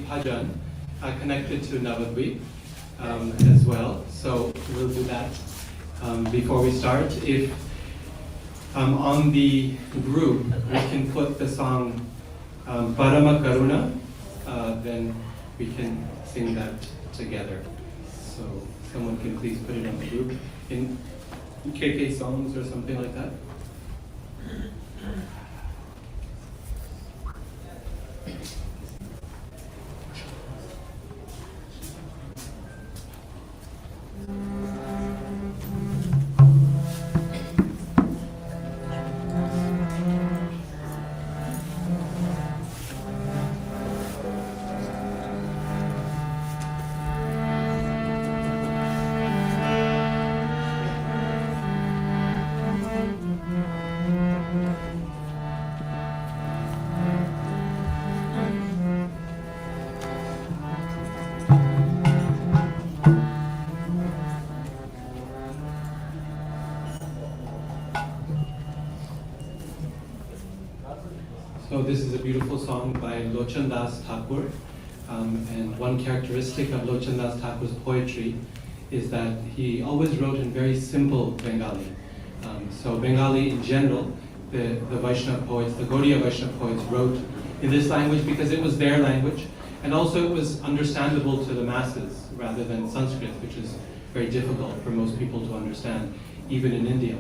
bhajan connected to Navadvip as well. So we'll do that before we start. If on the group we can put the song Parama Karuna, then we can sing that together. So someone can please put it on the group in KK songs or something like that. So this is a beautiful song by Lochan Das Thakur, and one characteristic of Lochan Das Thakur's poetry is that he always wrote in very simple Bengali. So Bengali in general, the Vaishnava poets, the Gaudiya Vaishnava poets wrote in this language because it was their language, and also it was understandable to the masses rather than Sanskrit, which is very difficult for most people to understand, even in India.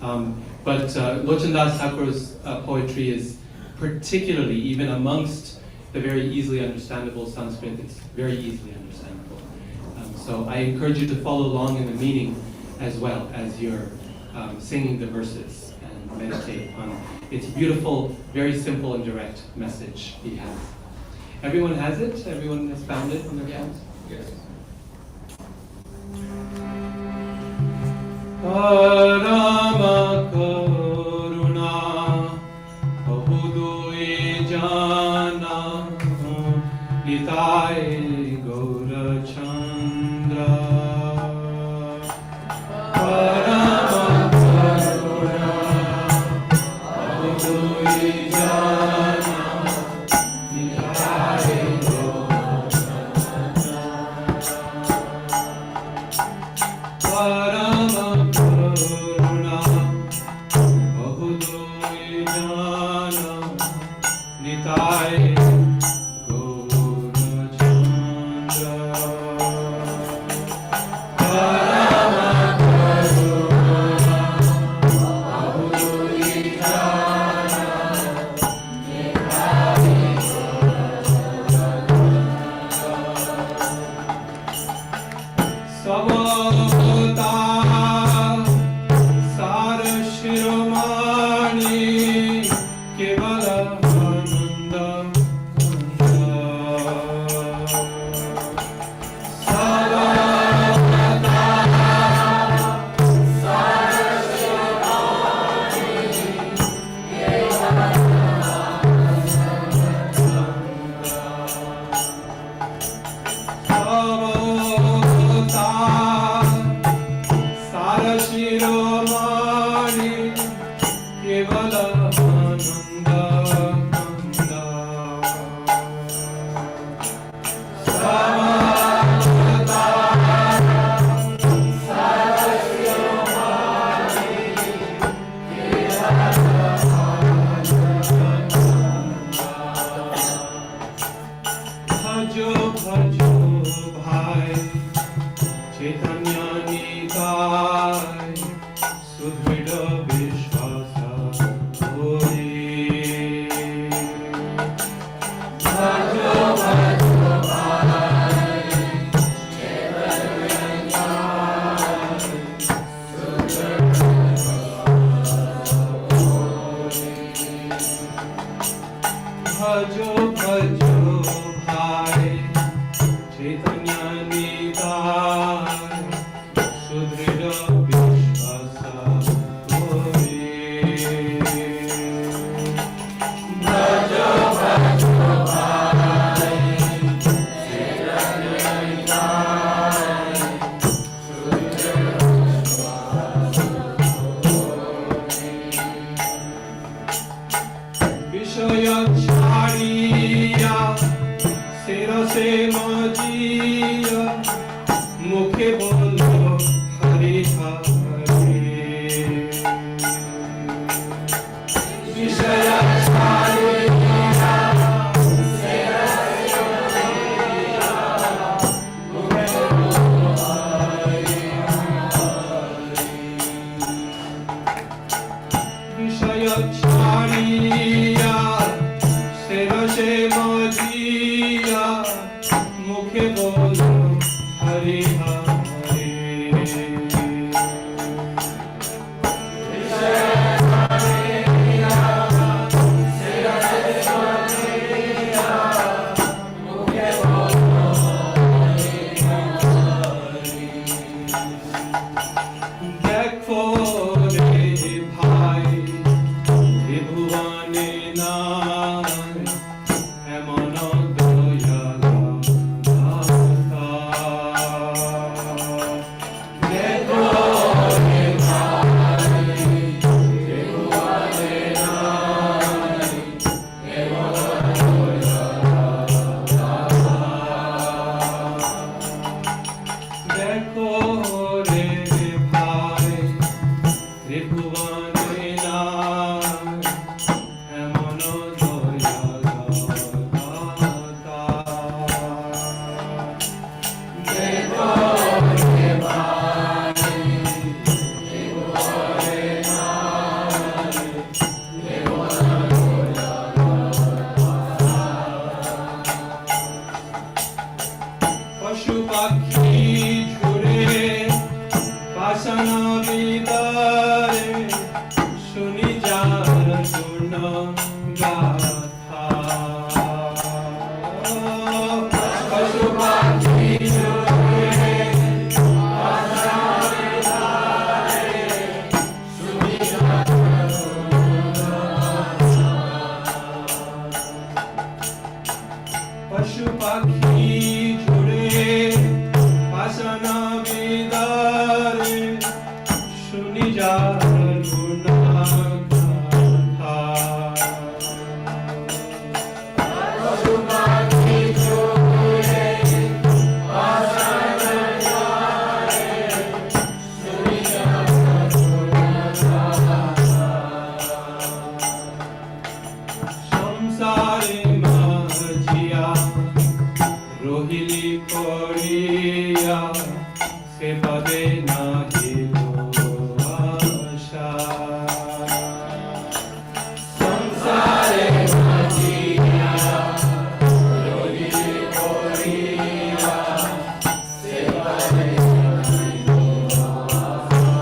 But Lochan Das Thakur's poetry is particularly, even amongst the very easily understandable Sanskrit, it's very easily understandable. So I encourage you to follow along in the meaning as well as you're singing the verses and meditate on its beautiful, very simple and direct message he has. Everyone has it? Everyone has found it on their phones? Yes. Parama Karuna Bahudui Jana Nitai Gaura Chandra Parama Karuna Bahudui Jana Nitai Gaura Chandra Parama Karuna Bahudui Jana Nitai Gaura Chandra Parama Karuna Bahudui Jana Nitai Savata Sara Shiromani Kevala Ananda Sara Shiromani Kevala Bhajo bhajo bhai Chaitanya Nitai Sudhvida Vishwasa Hori Bhajo bhajo bhai Chaitanya Nitai Sudhvida Vishwasa Hori Bhajo bhajo bhai Chaitanya Nitai Sudhrida Vishwasa Hori Bhajo bhajo bhai Chaitanya Nitai Sudhrida Vishwasa Hori Vishaya Chariya Sera Hari Hari. দেখো রে ভাই ত্রিভুবনে নাই এমন দয়াল দাতা। দেখো রে ভাই ত্রিভুবনে নাই এমন দয়াল দাতা। দেখো রে ভাই ত্রিভুবনে নাই এমন দয়াল দাতা। দেখো রে ভাই ত্রিভুবনে নাই এমন দয়াল দাতা। পশু পাখি ঝুরে পাষাণ বিদারে শুনি যার গুণ গাথা। পশু পাখি ঝুরে পাষাণ বিদারে শুনি যার গুণ গাথা। পশু পাখি ঝুরে পাষাণ বিদারে শুনি যার গুণ গাথা। পশু পাখি ঝুরে পাষাণ বিদারে শুনি যার গুণ গাথা। সংসারে মাঝিয়া রহিলি পড়িয়া সে পদে নাহিল আশা। সংসারে মাঝিয়া রহিলি পড়িয়া সে পদে নাহিল আশা।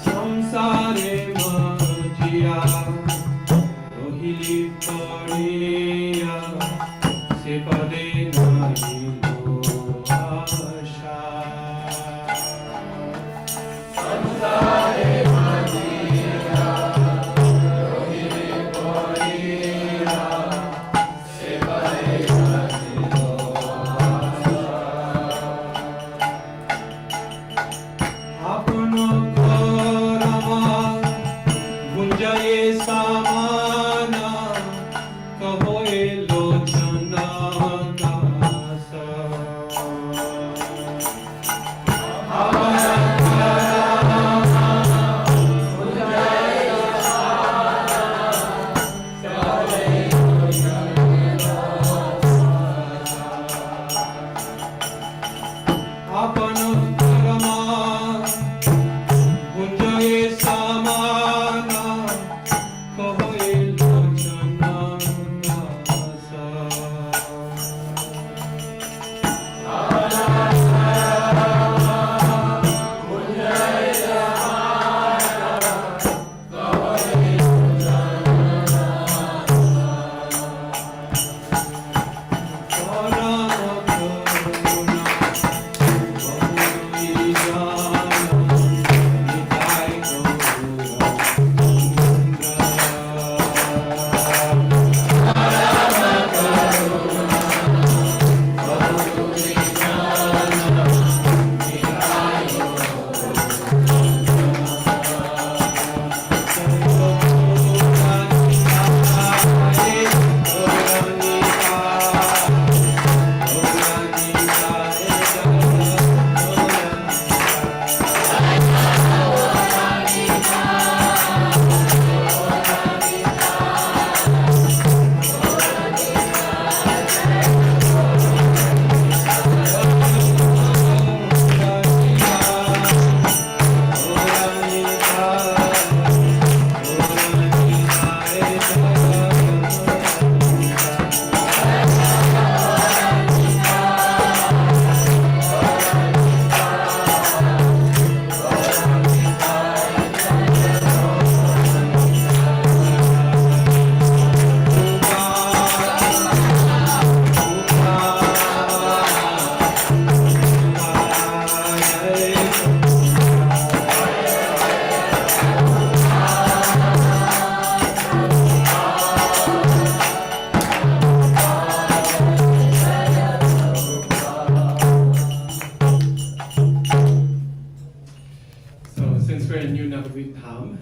সংসারে মাঝিয়া রহিলি পড়িয়া সে পদে নাহিল আশা। Vipham.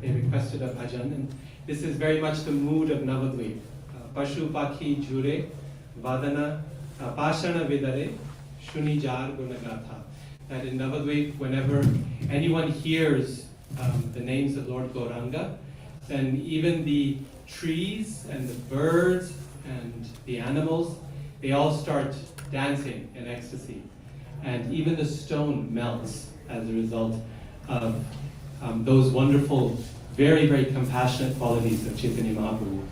They requested a bhajan, and this is very much the mood of Navadvip. Pashu Pakhi Jure, Vadana, Pashana Vidare, Shuni Jar Gunagatha. That in Navadvip, whenever anyone hears the names of Lord Gauranga, then even the trees and the birds and the animals, they all start dancing in ecstasy. And even the stone melts as a result of those wonderful, very, very compassionate qualities of Chaitanya Mahaprabhu.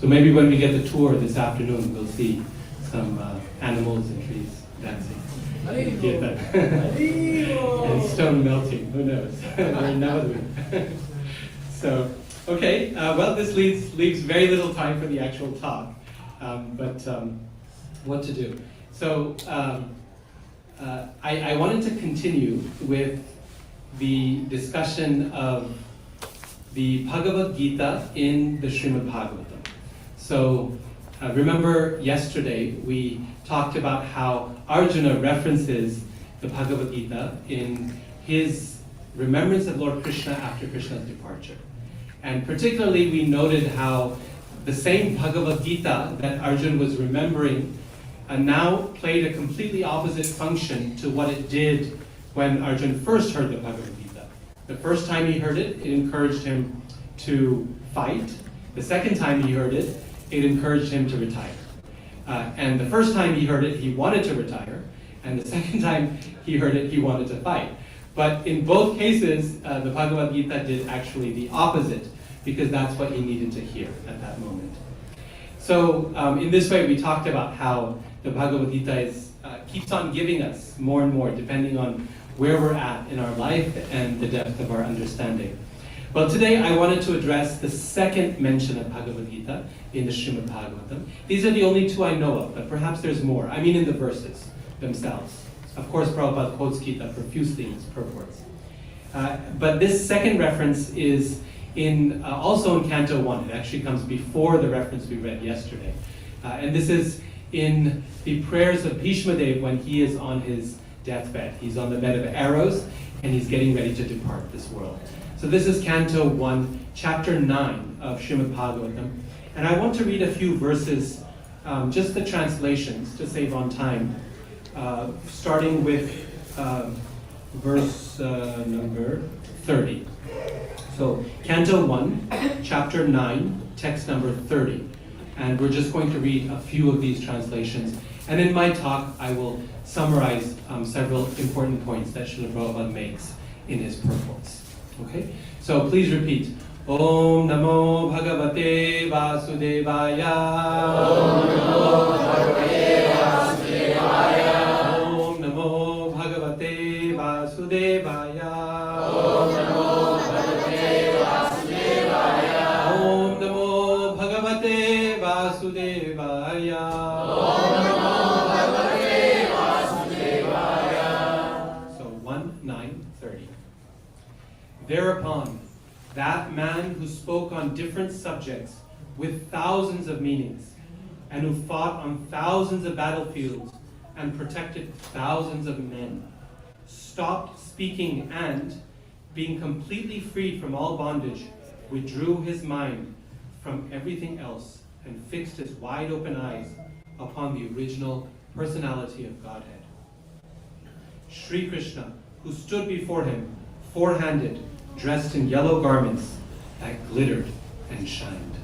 So maybe when we get the tour this afternoon, we'll see some animals and trees dancing. Kirtan. And stone melting, who knows? We're in Navadvip. So, okay, well, this leaves very little time for the actual talk, but what to do? So, I wanted to continue with the discussion of the Bhagavad Gita in the Srimad Bhagavatam. So, remember yesterday we talked about how Arjuna references the Bhagavad Gita in his remembrance of Lord Krishna after Krishna's departure. And particularly we noted how the same Bhagavad Gita that Arjuna was remembering now played a completely opposite function to what it did when Arjuna first heard the Bhagavad Gita. The first time he heard it, it encouraged him to fight. The second time he heard it, it encouraged him to retire. And the first time he heard it, he wanted to retire. And the second time he heard it, he wanted to fight. But in both cases, the Bhagavad Gita did actually the opposite, because that's what he needed to hear at that moment. So in this way, we talked about how the Bhagavad Gita keeps on giving us more and more, depending on where we're at in our life and the depth of our understanding. Well, today I wanted to address the second mention of Bhagavad Gita in the Srimad Bhagavatam. These are the only two I know of, but perhaps there's more. I mean in the verses themselves. Of course, Prabhupada quotes Gita profusely in its purports. But this second reference is also in Canto 1. It actually comes before the reference we read yesterday. And this is in the prayers of Bhishma Dev when he is on his deathbed. He's on the bed of arrows, and he's getting ready to depart this world. So this is Canto 1, Chapter 9 of Srimad Bhagavatam. And I want to read a few verses, just the translations, to save on time, starting with verse number 30. So, Canto 1, Chapter 9, text number 30. And we're just going to read a few of these translations. And in my talk, I will summarize several important points that Srila Prabhupada makes in his purports. Okay? So please repeat. Om Namo Bhagavate Vasudevaya. Om Namo Bhagavate Vasudevaya. Om Namo Bhagavate Vasudevaya. Om Namo Bhagavate Vasudevaya. Om Namo Bhagavate Vasudevaya. Om Namo Bhagavate Vasudevaya. So 1, 9, 30. Thereupon, that man who spoke on different subjects with thousands of meanings, and who fought on thousands of battlefields and protected thousands of men, stopped speaking and, being completely freed from all bondage, withdrew his mind from everything else and fixed his wide open eyes upon the original personality of Godhead. Sri Krishna, who stood before him, four-handed, dressed in yellow garments that glittered and shined.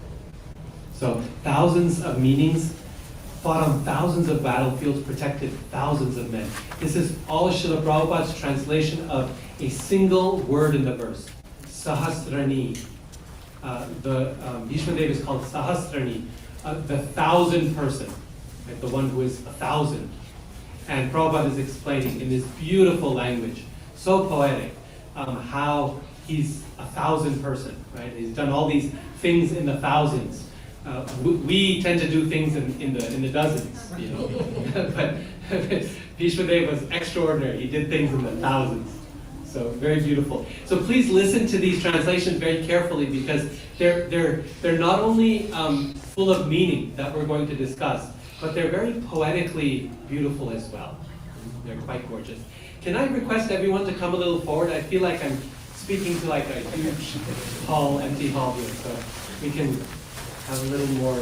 So thousands of meanings, fought on thousands of battlefields, protected thousands of men. This is all Srila Prabhupada's translation of a single word in the verse, Sahasrani. Bhishma Dev is called Sahasrani, the thousand person, right? The one who is 1,000. And Prabhupada is explaining in this beautiful language, so poetic, how he's 1,000 person, right? He's done all these things in the thousands. We tend to do things in the dozens, you know. But Bhishma Dev was extraordinary. He did things in the thousands. So very beautiful. So please listen to these translations very carefully, because they're not only full of meaning that we're going to discuss, but they're very poetically beautiful as well. They're quite gorgeous. Can I request everyone to come a little forward? I feel like I'm speaking to like a huge hall, empty hall here, so we can have a little more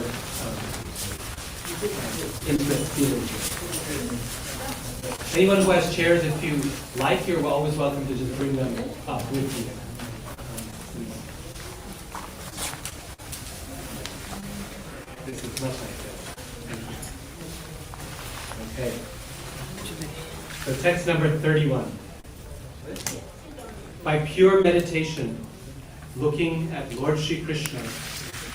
intimate feeling here. Anyone who has chairs, if you like, you're always welcome to just bring them up with you. This is much nicer. Okay. So text number 31. By pure meditation, looking at Lord Sri Krishna,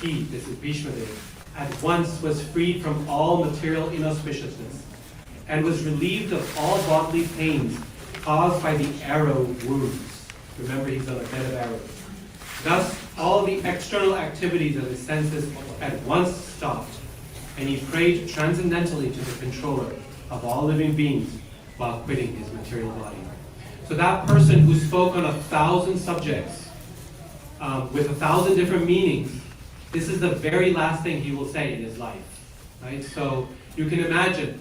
he, this is Bhishma Deva, at once was freed from all material inauspiciousness and was relieved of all bodily pains caused by the arrow wounds. Remember, he's on a bed of arrows. Thus, all the external activities of his senses at once stopped, and he prayed transcendentally to the controller of all living beings while quitting his material body. So that person who spoke on 1,000 subjects with 1,000 different meanings, this is the very last thing he will say in his life. Right? So you can imagine,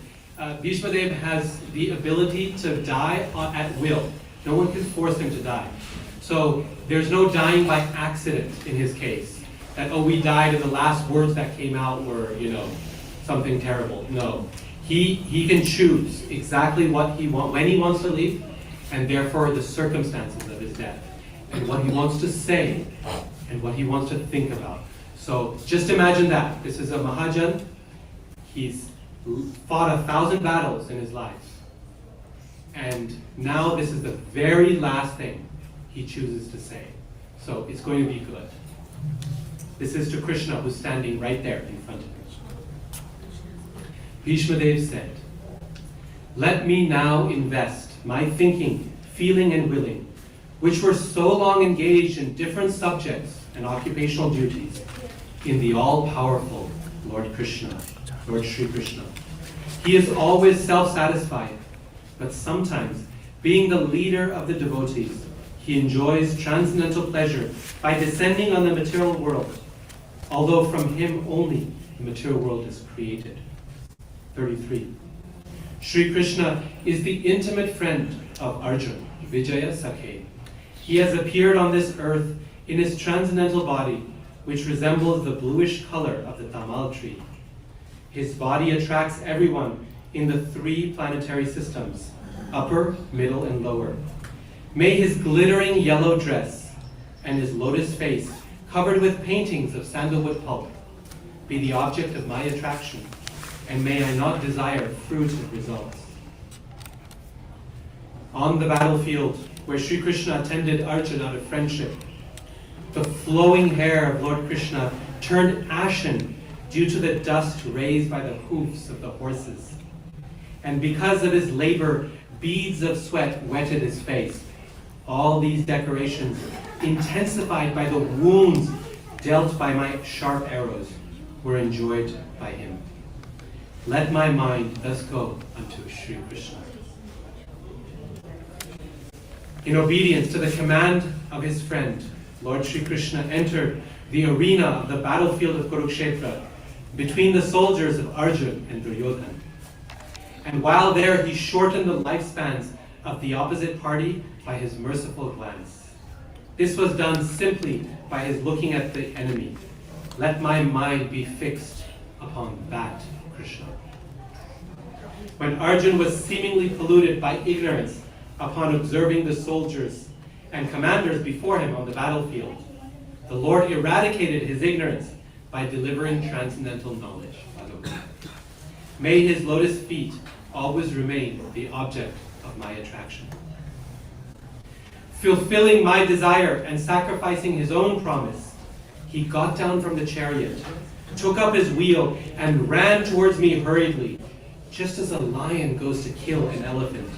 Bhishma Deva has the ability to die at will. No one can force him to die. So there's no dying by accident in his case. That, oh, we died and the last words that came out were, something terrible. No. He can choose exactly what he wants, when he wants to leave, and therefore the circumstances of his death, and what he wants to say, and what he wants to think about. So just imagine that. This is a Mahajan. He's fought 1,000 battles in his life. And now this is the very last thing he chooses to say. So it's going to be good. This is to Krishna, who's standing right there in front of him. Bhishma Deva said, "Let me now invest my thinking, feeling, and willing, which were so long engaged in different subjects and occupational duties, in the all-powerful Lord Krishna, Lord Sri Krishna. He is always self-satisfied, but sometimes, being the leader of the devotees, he enjoys transcendental pleasure by descending on the material world, although from him only the material world is created." 33. Sri Krishna is the intimate friend of Arjuna, Vijaya Sakhe. He has appeared on this earth in his transcendental body, which resembles the bluish color of the tamal tree. His body attracts everyone in the 3 planetary systems, upper, middle, and lower. May his glittering yellow dress and his lotus face, covered with paintings of sandalwood pulp, be the object of my attraction, and may I not desire fruit and results. On the battlefield, where Sri Krishna attended Arjuna out of friendship, the flowing hair of Lord Krishna turned ashen due to the dust raised by the hoofs of the horses. And because of his labor, beads of sweat wetted his face. All these decorations, intensified by the wounds dealt by my sharp arrows, were enjoyed by him. Let my mind thus go unto Sri Krishna. In obedience to the command of his friend, Lord Sri Krishna entered the arena of the battlefield of Kurukshetra between the soldiers of Arjuna and Duryodhana. And while there, he shortened the lifespans of the opposite party by his merciful glance. This was done simply by his looking at the enemy. Let my mind be fixed upon that Krishna. When Arjuna was seemingly polluted by ignorance upon observing the soldiers and commanders before him on the battlefield, the Lord eradicated his ignorance by delivering transcendental knowledge. May his lotus feet always remain the object of my attraction. Fulfilling my desire and sacrificing his own promise, he got down from the chariot, took up his wheel, and ran towards me hurriedly, just as a lion goes to kill an elephant.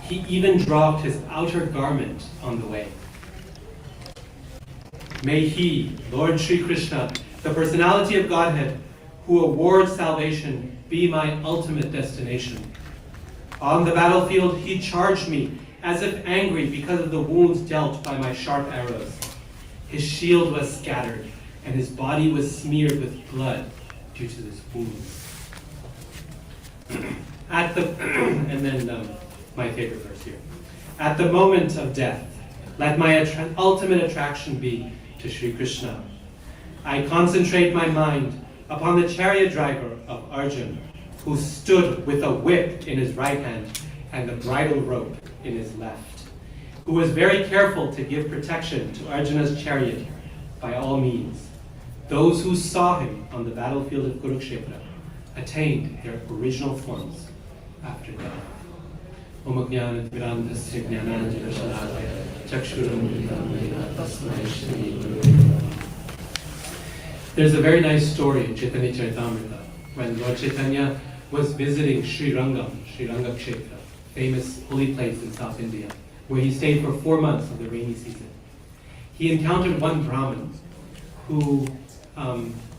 He even dropped his outer garment on the way. May he, Lord Sri Krishna, the personality of Godhead, who awards salvation, be my ultimate destination. On the battlefield, he charged me, as if angry because of the wounds dealt by my sharp arrows. His shield was scattered, and his body was smeared with blood due to his wounds. And then my favorite verse here. At the moment of death, Let my ultimate attraction be to Sri Krishna. I concentrate my mind upon the chariot driver of Arjun, who stood with a whip in his right hand and the bridle rope in his left, who was very careful to give protection to Arjuna's chariot by all means. Those who saw him on the battlefield of Kurukshetra attained their original forms after death. There's a very nice story in Chaitanya Charitamrita when Lord Chaitanya was visiting Sri Ranga Kshetra, famous holy place in South India, where he stayed for 4 months of the rainy season. He encountered one Brahmin who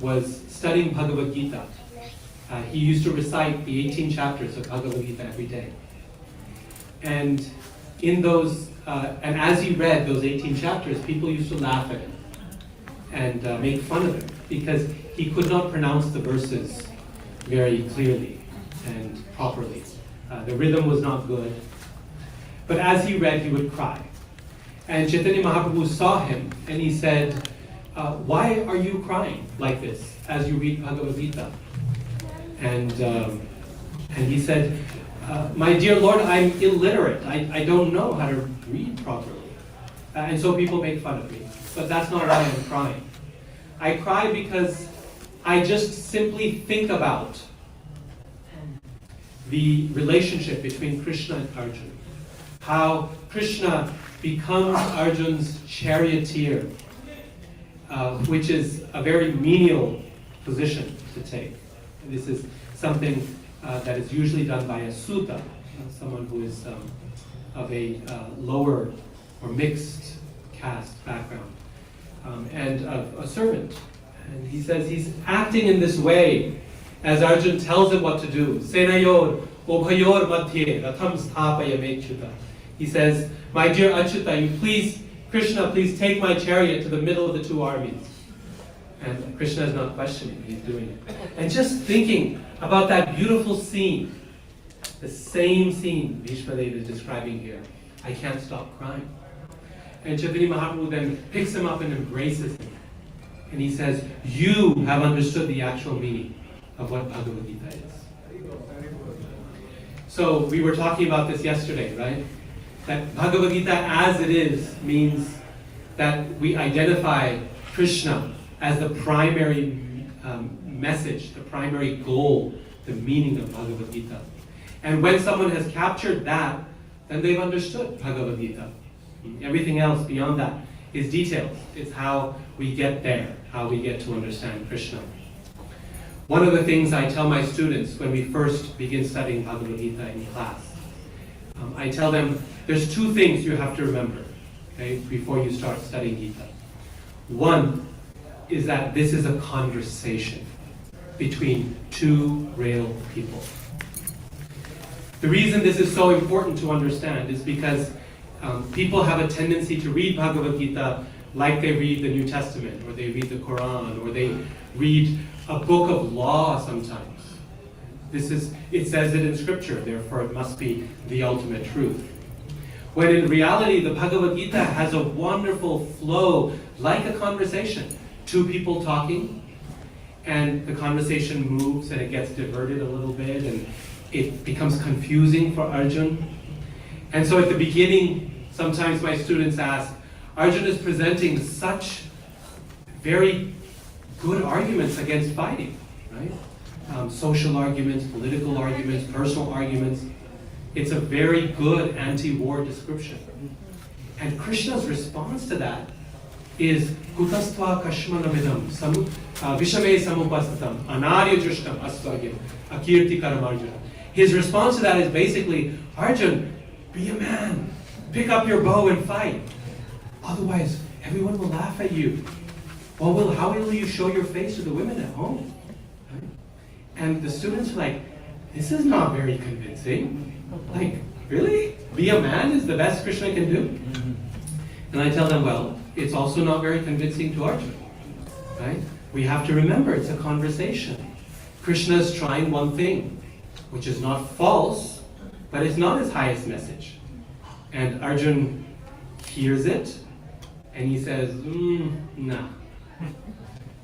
was studying Bhagavad Gita. He used to recite the 18 chapters of Bhagavad Gita every day. And in those, and as he read those 18 chapters, people used to laugh at him and make fun of him because he could not pronounce the verses very clearly and properly. The rhythm was not good. But as he read, he would cry. And Chaitanya Mahaprabhu saw him and he said, why are you crying like this as you read Bhagavad Gita? And he said, my dear Lord, I'm illiterate. I don't know how to read properly. And so people make fun of me. But that's not why I'm crying. I cry because I just simply think about the relationship between Krishna and Arjuna. How Krishna becomes Arjun's charioteer, which is a very menial position to take. This is something that is usually done by a Sutta, someone who is of a lower or mixed caste background, and a servant. And he says he's acting in this way as Arjun tells him what to do. Senayor obhayor madhye ratham sthapaya mechyuta. He says, my dear Achyuta, you please, Krishna, please take my chariot to the middle of the two armies. And Krishna is not questioning, he's doing it. And just thinking about that beautiful scene, the same scene Bhishmadev is describing here, I can't stop crying. And Chaitanya Mahaprabhu then picks him up and embraces him. And he says, you have understood the actual meaning of what Bhagavad Gita is. So we were talking about this yesterday, right? That Bhagavad Gita as it is means that we identify Krishna as the primary message, the primary goal, the meaning of Bhagavad Gita. And when someone has captured that, then they've understood Bhagavad Gita. Everything else beyond that is details. It's how we get there, how we get to understand Krishna. One of the things I tell my students when we first begin studying Bhagavad Gita in class, I tell them there's two things you have to remember, okay, before you start studying Gita. One is that this is a conversation between two real people. The reason this is so important to understand is because people have a tendency to read Bhagavad Gita like they read the New Testament, or they read the Quran, or they read a book of law sometimes. It says it in scripture, therefore it must be the ultimate truth. When in reality, the Bhagavad Gita has a wonderful flow, like a conversation. Two people talking, and the conversation moves and it gets diverted a little bit, and it becomes confusing for Arjun. And so at the beginning, sometimes my students ask, Arjun is presenting such very good arguments against fighting, right? Social arguments, political arguments, personal arguments. It's a very good anti-war description. And Krishna's response to that is Kutastva Kashmanamidam Vishame Samupasatam Anarya Jushtam Asvagyam Akirti Karamarjuna. His response to that is basically, Arjun, be a man. Pick up your bow and fight. Otherwise, everyone will laugh at you. How will you show your face to the women at home? Right? And the students are like, this is not very convincing. Like, really? Be a man is the best Krishna can do? And I tell them, well, it's also not very convincing to Arjuna. Right? We have to remember it's a conversation. Krishna is trying one thing, which is not false, but it's not his highest message. And Arjun hears it and he says, no.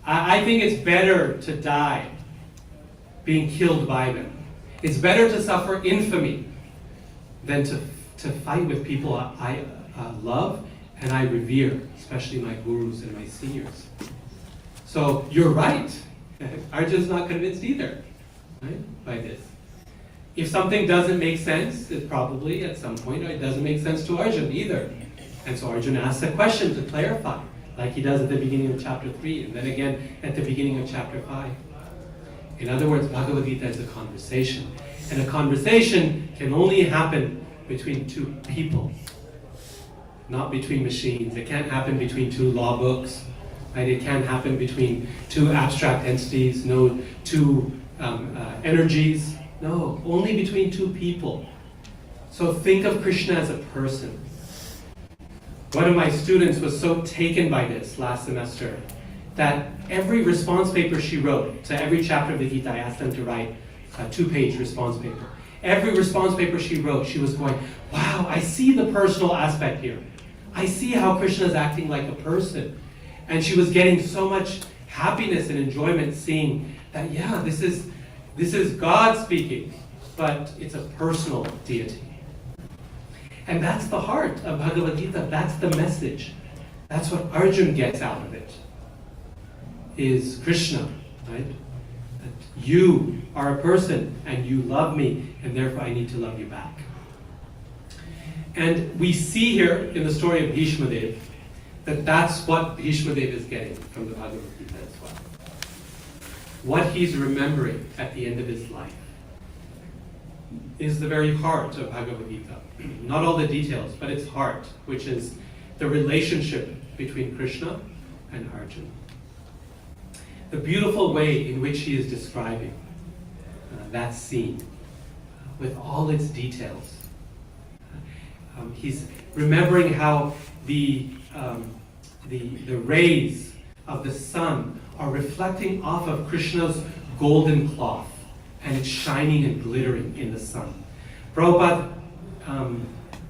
I think it's better to die being killed by them. It's better to suffer infamy than to fight with people I love and I revere, especially my gurus and my seniors. So you're right. Arjun's not convinced either, right, by this. If something doesn't make sense, it probably at some point it doesn't make sense to Arjun either. And so Arjun asks a question to clarify, like he does at the beginning of chapter 3, and then again at the beginning of chapter 5. In other words, Bhagavad Gita is a conversation. And a conversation can only happen between two people, not between machines. It can't happen between two law books. Right? It can't happen between two abstract entities, no two energies. No, only between two people. So think of Krishna as a person. One of my students was so taken by this last semester that every response paper she wrote to every chapter of the Gita, I asked them to write a 2-page response paper. Every response paper she wrote, she was going, wow, I see the personal aspect here. I see how Krishna is acting like a person. And she was getting so much happiness and enjoyment seeing that, yeah, this is God speaking, but it's a personal deity. And that's the heart of Bhagavad Gita. That's the message. That's what Arjun gets out of it, is Krishna, right? That you are a person and you love me, and therefore I need to love you back. And we see here in the story of Bhishma Dev that that's what Bhishma Dev is getting from the Bhagavad Gita as well. What he's remembering at the end of his life is the very heart of Bhagavad Gita. Not all the details, but its heart, which is the relationship between Krishna and Arjuna. The beautiful way in which he is describing that scene with all its details. He's remembering how the rays of the sun are reflecting off of Krishna's golden cloth, and it's shining and glittering in the sun. Prabhupada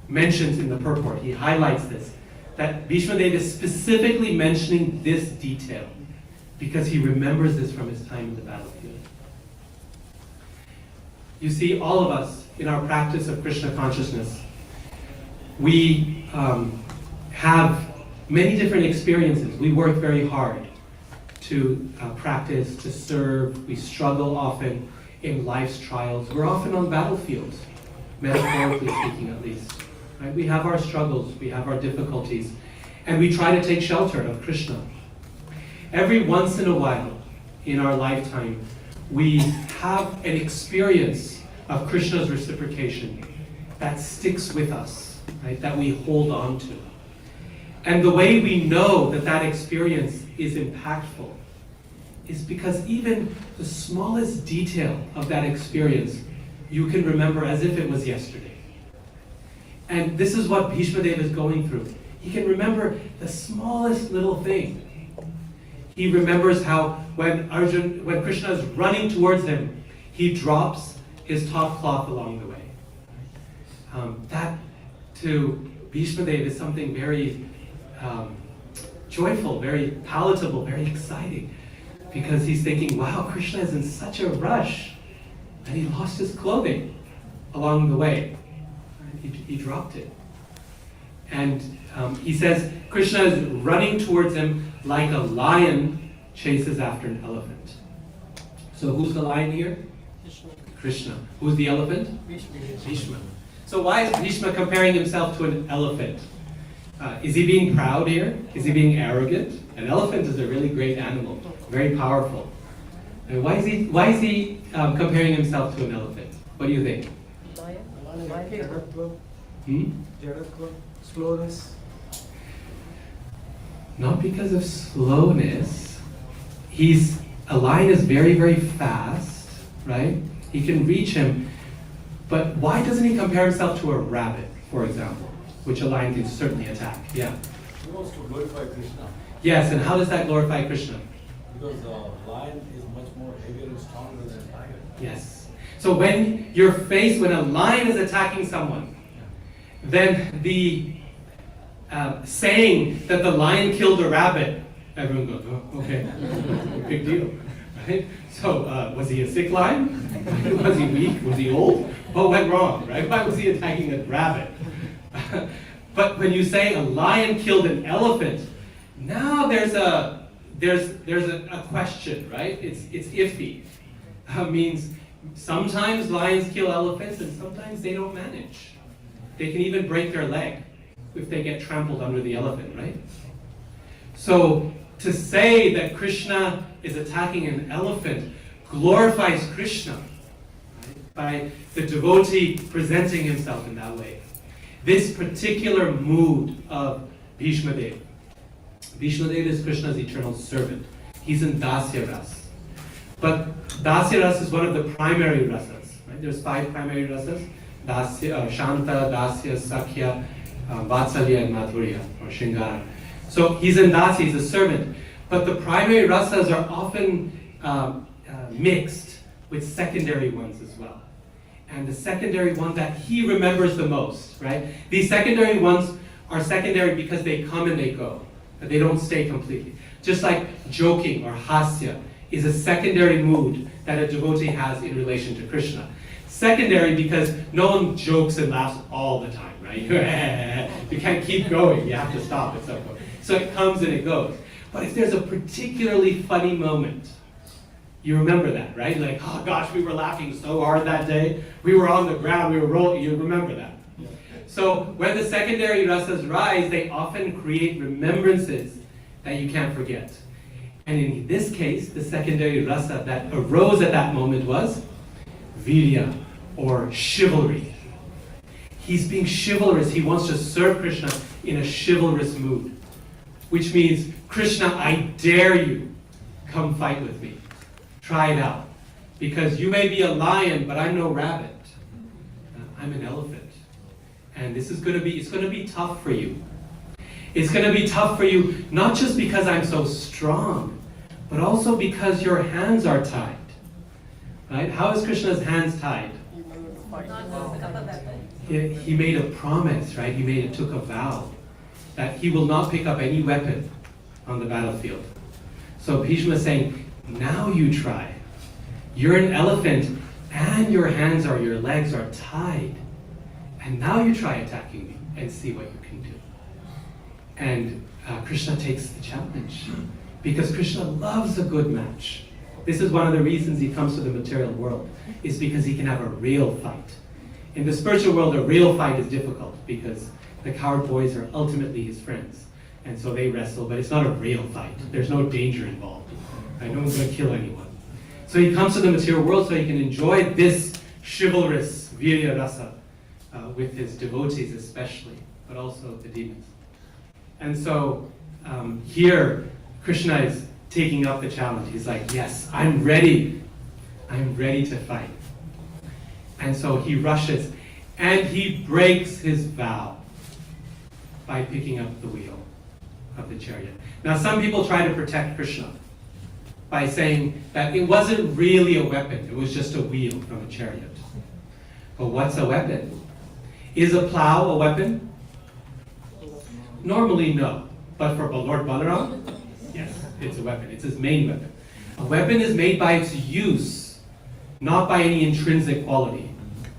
mentions in the purport, he highlights this, that Bhishma Dev is specifically mentioning this detail because he remembers this from his time in the battlefield. You see, all of us in our practice of Krishna consciousness, we have many different experiences. We work very hard to practice, to serve. We struggle often in life's trials. We're often on battlefields, metaphorically speaking at least. Right? We have our struggles, we have our difficulties, and we try to take shelter of Krishna. Every once in a while in our lifetime, we have an experience of Krishna's reciprocation that sticks with us, right? That we hold on to. And the way we know that that experience is impactful is because even the smallest detail of that experience you can remember as if it was yesterday. And this is what Bhishma Dev is going through. He can remember the smallest little thing. He remembers how when Krishna is running towards him, he drops his top cloth along the way. That to Bhishma Dev is something very joyful, very palatable, very exciting, because he's thinking, wow, Krishna is in such a rush that he lost his clothing along the way. He dropped it. And he says Krishna is running towards him like a lion chases after an elephant. So who's the lion here? Krishna. Who's the elephant? Bhishma. So why is Bhishma comparing himself to an elephant? Is he being proud here? Is he being arrogant? An elephant is a really great animal, very powerful. And why is he comparing himself to an elephant? What do you think? Slowness. Not because of slowness. A lion is very, very fast, right? He can reach him. But why doesn't he compare himself to a rabbit, for example, which a lion can certainly attack? Yeah. He wants to glorify Krishna. Yes, and how does that glorify Krishna? Because the lion is much more heavier and stronger than a tiger. Yes. So when a lion is attacking someone, then the saying that the lion killed a rabbit, everyone goes, oh, okay, big deal, right? So was he a sick lion? Was he weak? Was he old? What went wrong, right? Why was he attacking a rabbit? But when you say a lion killed an elephant, now there's a question, right? It's iffy. Means sometimes lions kill elephants and sometimes they don't manage. They can even break their leg if they get trampled under the elephant, right? So to say that Krishna is attacking an elephant glorifies Krishna, right? By the devotee presenting himself in that way. This particular mood of Bhishma Dev. Bhishma Dev is Krishna's eternal servant. He's in Dasya Ras. But Dasya Ras is one of the primary rasas. Right? There's 5 primary rasas. Dasya, Shanta, Dasya, Sakhya, Vatsalya, and Madhurya, or Shringara. So he's in Dasya, he's a servant. But the primary rasas are often mixed with secondary ones as well. And the secondary one that he remembers the most, right? These secondary ones are secondary because they come and they go. They don't stay completely. Just like joking or hasya is a secondary mood that a devotee has in relation to Krishna. Secondary because no one jokes and laughs all the time, right? You can't keep going, you have to stop at some point. So it comes and it goes. But if there's a particularly funny moment, you remember that, right? Like, oh gosh, we were laughing so hard that day. We were on the ground, we were rolling. You remember that. So when the secondary rasas rise, they often create remembrances that you can't forget. And in this case, the secondary rasa that arose at that moment was virya, or chivalry. He's being chivalrous. He wants to serve Krishna in a chivalrous mood. Which means, Krishna, I dare you, come fight with me. Try it out. Because you may be a lion, but I'm no rabbit. I'm an elephant. And it's going to be tough for you. It's going to be tough for you, not just because I'm so strong, but also because your hands are tied. Right? How is Krishna's hands tied? He made a promise, right? He took a vow that he will not pick up any weapon on the battlefield. So Bhishma is saying, now you try. You're an elephant and your legs are tied. And now you try attacking me and see what you can do. And Krishna takes the challenge because Krishna loves a good match. This is one of the reasons he comes to the material world, is because he can have a real fight. In the spiritual world, a real fight is difficult because the coward boys are ultimately his friends. And so they wrestle, but it's not a real fight. There's no danger involved. Right? No one's going to kill anyone. So he comes to the material world so he can enjoy this chivalrous virya rasa with his devotees especially, but also the demons. And so here, Krishna is taking up the challenge. He's like, yes, I'm ready. I'm ready to fight. And so he rushes and he breaks his vow by picking up the wheel of the chariot. Now some people try to protect Krishna by saying that it wasn't really a weapon, it was just a wheel from a chariot. But what's a weapon? Is a plow a weapon? Normally no, but for Lord Balaram, yes, it's a weapon. It's his main weapon. A weapon is made by its use, not by any intrinsic quality.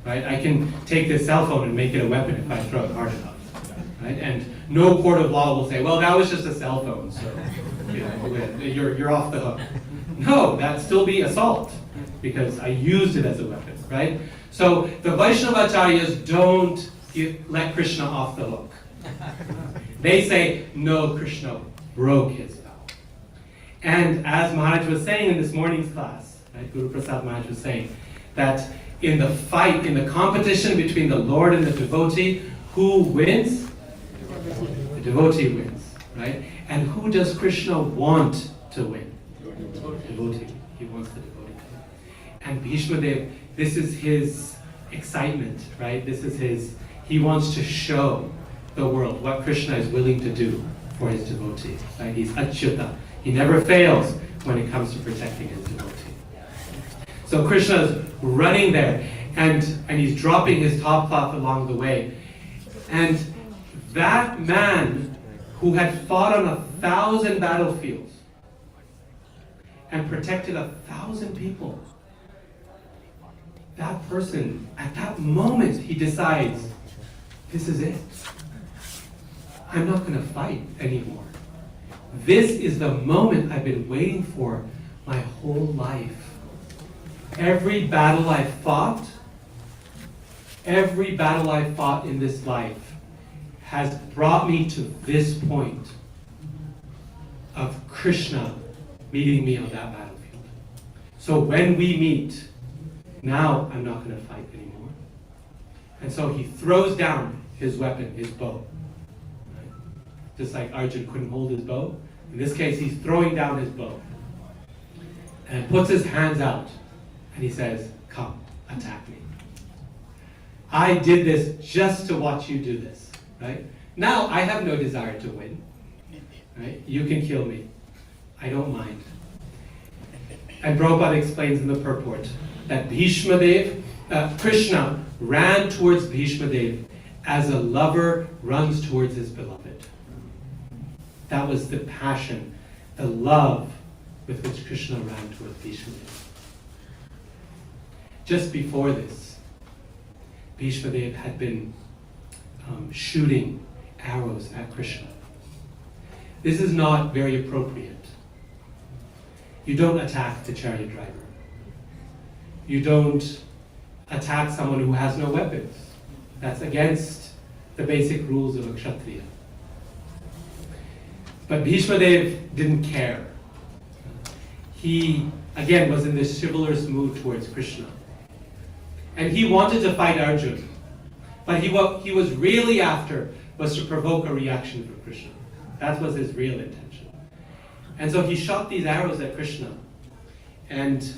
Right? I can take this cell phone and make it a weapon if I throw it hard enough. Right? And no court of law will say, well, that was just a cell phone, so you're off the hook. No, that'd still be assault, because I used it as a weapon, right? So the Vaishnavacharyas don't let Krishna off the hook. They say, no, Krishna broke his vow. And as Maharaj was saying in this morning's class, right, Guru Prasad Maharaj was saying, that in the fight, in the competition between the Lord and the devotee, who wins? The devotee wins, right? And who does Krishna want to win? The devotee. He wants the devotee to win. And Bhishma Dev, this is his excitement, right? He wants to show the world what Krishna is willing to do for his devotee. Right? He's Achyuta. He never fails when it comes to protecting his devotee. So Krishna is running there, and he's dropping his top cloth along the way. And That man who had fought on 1,000 battlefields and protected 1,000 people, that person, at that moment, he decides, this is it. I'm not going to fight anymore. This is the moment I've been waiting for my whole life. Every battle I fought in this life has brought me to this point of Krishna meeting me on that battlefield. So when we meet, now I'm not going to fight anymore. And so he throws down his weapon, his bow. Right? Just like Arjun couldn't hold his bow. In this case, he's throwing down his bow. And puts his hands out. And he says, come, attack me. I did this just to watch you do this. Right? Now I have no desire to win. Right? You can kill me. I don't mind. And Prabhupada explains in the purport that Krishna ran towards Bhishma Dev as a lover runs towards his beloved. That was the passion, the love with which Krishna ran towards Bhishma Dev. Just before this, Bhishma Dev had been shooting arrows at Krishna. This is not very appropriate. You don't attack the chariot driver. You don't attack someone who has no weapons. That's against the basic rules of a Kshatriya. But Bhishma Dev didn't care. He, again, was in this chivalrous mood towards Krishna. And he wanted to fight Arjun. But what he was really after was to provoke a reaction from Krishna. That was his real intention. And so he shot these arrows at Krishna. And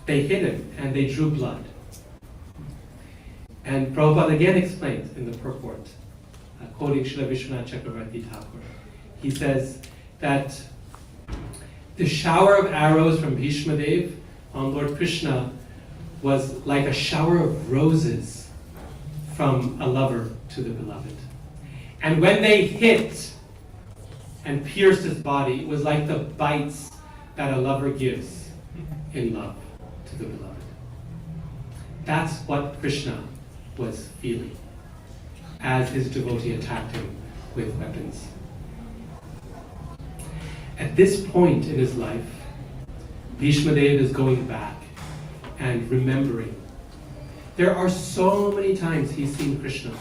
they hit him, and they drew blood. And Prabhupada again explains in the purport, quoting Srila Vishwanath Chakravarti Thakur. He says that the shower of arrows from Bhishma Dev on Lord Krishna was like a shower of roses from a lover to the beloved. And when they hit and pierced his body, it was like the bites that a lover gives in love to the beloved. That's what Krishna was feeling as his devotee attacked him with weapons. At this point in his life, Bhishma Dev is going back and remembering. There are so many times he's seen Krishna.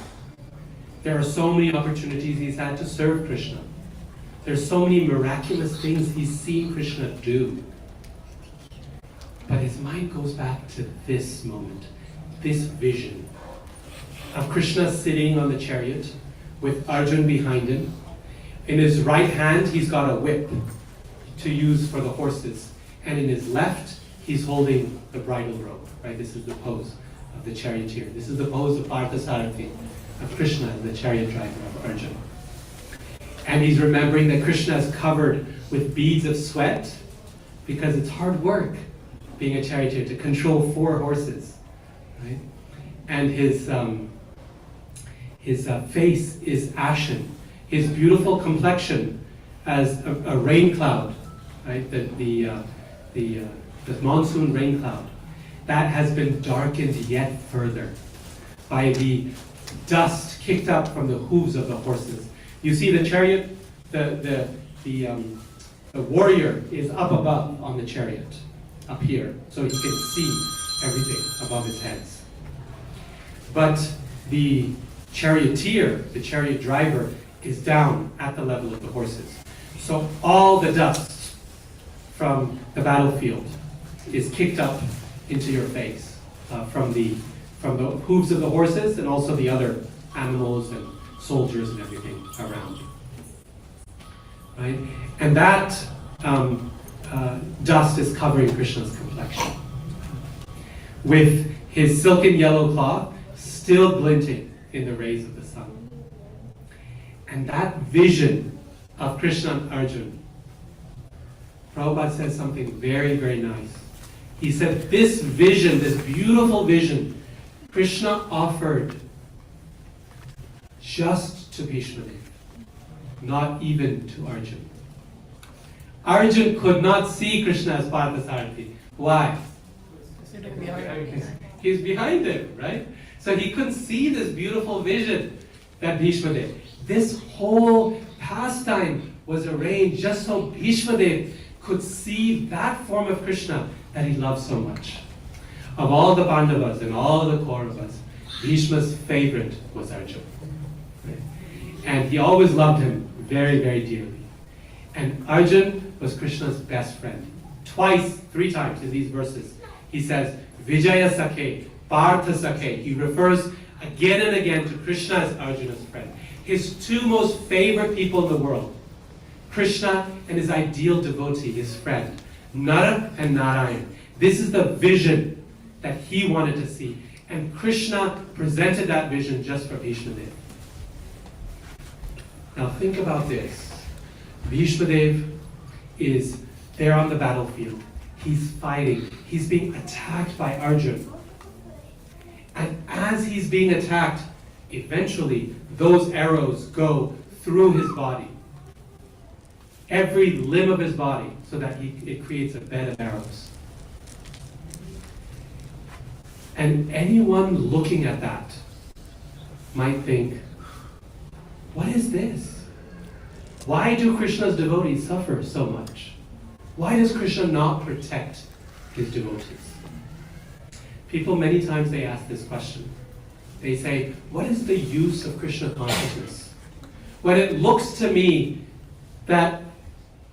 There are so many opportunities he's had to serve Krishna. There's so many miraculous things he's seen Krishna do. But his mind goes back to this moment, this vision of Krishna sitting on the chariot with Arjun behind him. In his right hand, he's got a whip to use for the horses. And in his left, he's holding the bridle rope. Right? This is the pose of the charioteer. This is the pose of Parthasarathi, of Krishna as the chariot driver of Arjun. And he's remembering that Krishna is covered with beads of sweat because it's hard work being a charioteer to control 4 horses. Right? And his face is ashen. His beautiful complexion as a rain cloud, right? The monsoon rain cloud, that has been darkened yet further by the dust kicked up from the hooves of the horses. You see the chariot, the warrior is up above on the chariot, up here, so he can see everything above his heads. But the charioteer, the chariot driver, is down at the level of the horses. So all the dust from the battlefield is kicked up into your face from the hooves of the horses and also the other animals and soldiers and everything around. Right? And that dust is covering Krishna's complexion, with his silken yellow cloth still glinting in the rays of the sun. And that vision of Krishna and Arjun, Prabhupada says something very, very nice. He said this vision, this beautiful vision, Krishna offered just to Bhishma Dev, not even to Arjun. Arjun could not see Krishna as Parthasarathi. Why? He's behind him, right? So he couldn't see this beautiful vision that Bhishma did. This whole pastime was arranged just so Bhishma Dev could see that form of Krishna that he loved so much. Of all the Pandavas and all the Kauravas, Bhishma's favorite was Arjuna. Right? And he always loved him very, very dearly. And Arjuna was Krishna's best friend. Twice, 3 times in these verses, he says, Vijaya Sakhe, Partha Sakhe. He refers again and again to Krishna as Arjuna's friend. His 2 most favorite people in the world, Krishna and his ideal devotee, his friend, Nara and Narayan. This is the vision that he wanted to see. And Krishna presented that vision just for Bhishma Dev. Now think about this. Bhishma Dev is there on the battlefield. He's fighting. He's being attacked by Arjuna. And as he's being attacked, eventually those arrows go through his body. Every limb of his body, so that it creates a bed of arrows. And anyone looking at that might think, what is this? Why do Krishna's devotees suffer so much? Why does Krishna not protect his devotees? People many times they ask this question. They say, what is the use of Krishna consciousness? When it looks to me that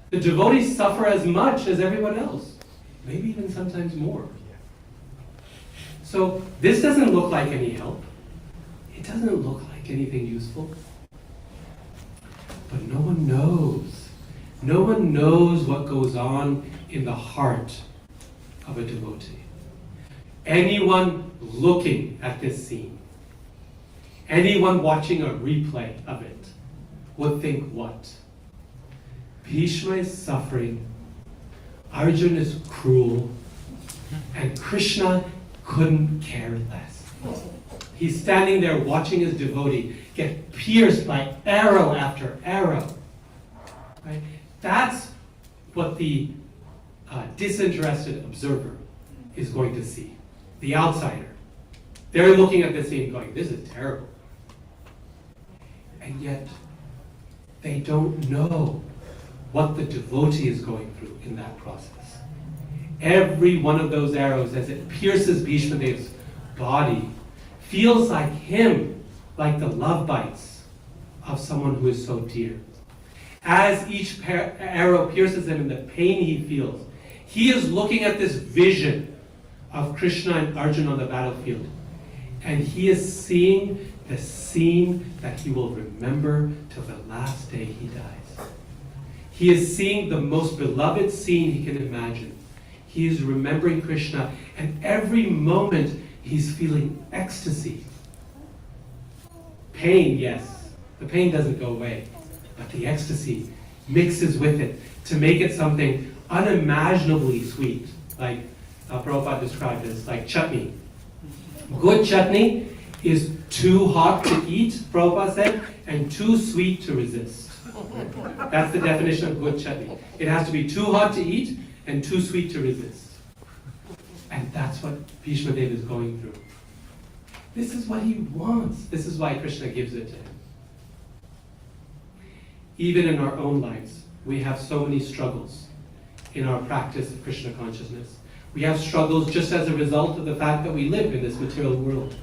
the devotees suffer as much as everyone else, maybe even sometimes more. So this doesn't look like any help. It doesn't look like anything useful. But no one knows. No one knows what goes on in the heart of a devotee. Anyone looking at this scene, anyone watching a replay of it, would think what? Bhishma is suffering, Arjuna is cruel, and Krishna couldn't care less. He's standing there watching his devotee get pierced by arrow after arrow. Right? That's what the disinterested observer is going to see. The outsider. They're looking at this scene going, this is terrible. And yet, they don't know what the devotee is going through in that process. Every one of those arrows, as it pierces Bhishma Dev's body, feels like him, like the love bites of someone who is so dear. As each arrow pierces him and the pain he feels, he is looking at this vision of Krishna and Arjuna on the battlefield. And he is seeing the scene that he will remember till the last day he dies. He is seeing the most beloved scene he can imagine. He is remembering Krishna, and every moment he's feeling ecstasy. Pain, yes. The pain doesn't go away, but the ecstasy mixes with it to make it something unimaginably sweet, like Prabhupada described as like chutney. Good chutney is too hot to eat, Prabhupada said, and too sweet to resist. That's the definition of good chutney. It has to be too hot to eat and too sweet to resist. And that's what Bhishma Dev is going through. This is what he wants. This is why Krishna gives it to him. Even in our own lives, we have so many struggles in our practice of Krishna consciousness. We have struggles just as a result of the fact that we live in this material world.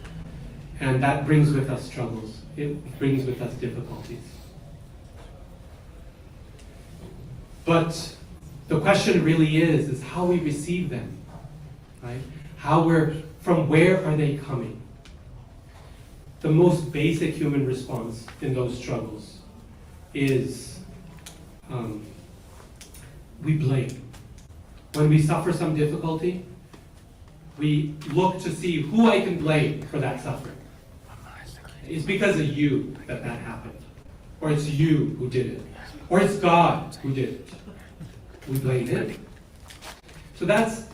And that brings with us struggles. It brings with us difficulties. But the question really is how we receive them, right? From where are they coming? The most basic human response in those struggles is we blame. When we suffer some difficulty, we look to see who I can blame for that suffering. It's because of you that happened. Or it's you who did it. Or it's God who did it. We blame him. So that's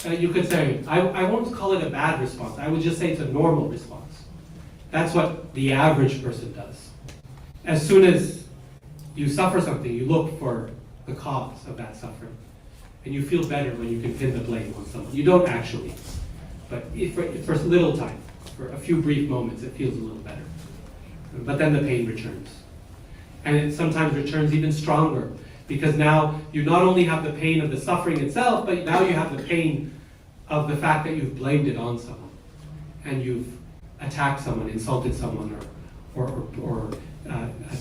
you could say, I won't call it a bad response. I would just say it's a normal response. That's what the average person does. As soon as you suffer something, you look for the cause of that suffering. And you feel better when you can pin the blame on someone. You don't actually, but for a little time, for a few brief moments, it feels a little better. But then the pain returns. And it sometimes returns even stronger, because now you not only have the pain of the suffering itself, but now you have the pain of the fact that you've blamed it on someone. And you've attacked someone, insulted someone, or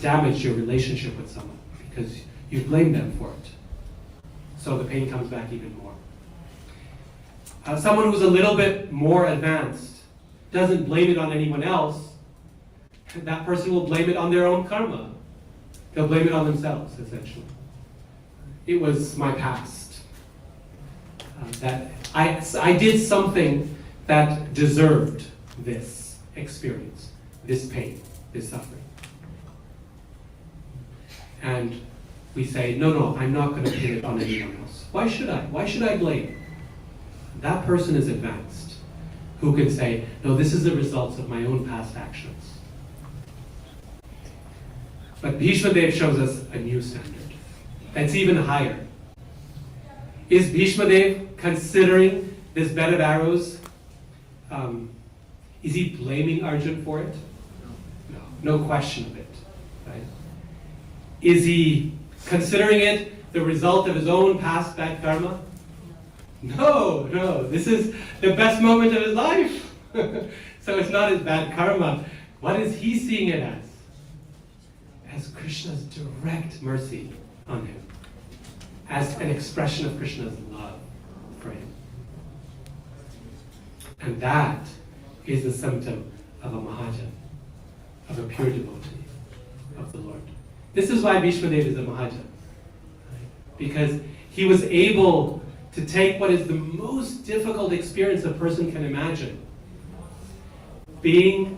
damaged your relationship with someone, because you blamed them for it. So the pain comes back even more. Someone who's a little bit more advanced doesn't blame it on anyone else. That person will blame it on their own karma. They'll blame it on themselves, essentially. It was my past. That I did something that deserved this experience, this pain, this suffering. And we say, no, I'm not going to pin it on anyone else. Why should I? Why should I blame? That person is advanced, who can say, no, this is the results of my own past actions. But Bhishma Dev shows us a new standard that's even higher. Is Bhishma Dev considering this bed of arrows? Is he blaming Arjun for it? No question of it. Right? Is he considering it the result of his own past bad karma? No. This is the best moment of his life. So it's not his bad karma. What is he seeing it as? As Krishna's direct mercy on him. As an expression of Krishna's love for him. And that is the symptom of a Mahajan, of a pure devotee of the Lord. This is why Bhishma Dev is a Mahajan. Because he was able to take what is the most difficult experience a person can imagine. Being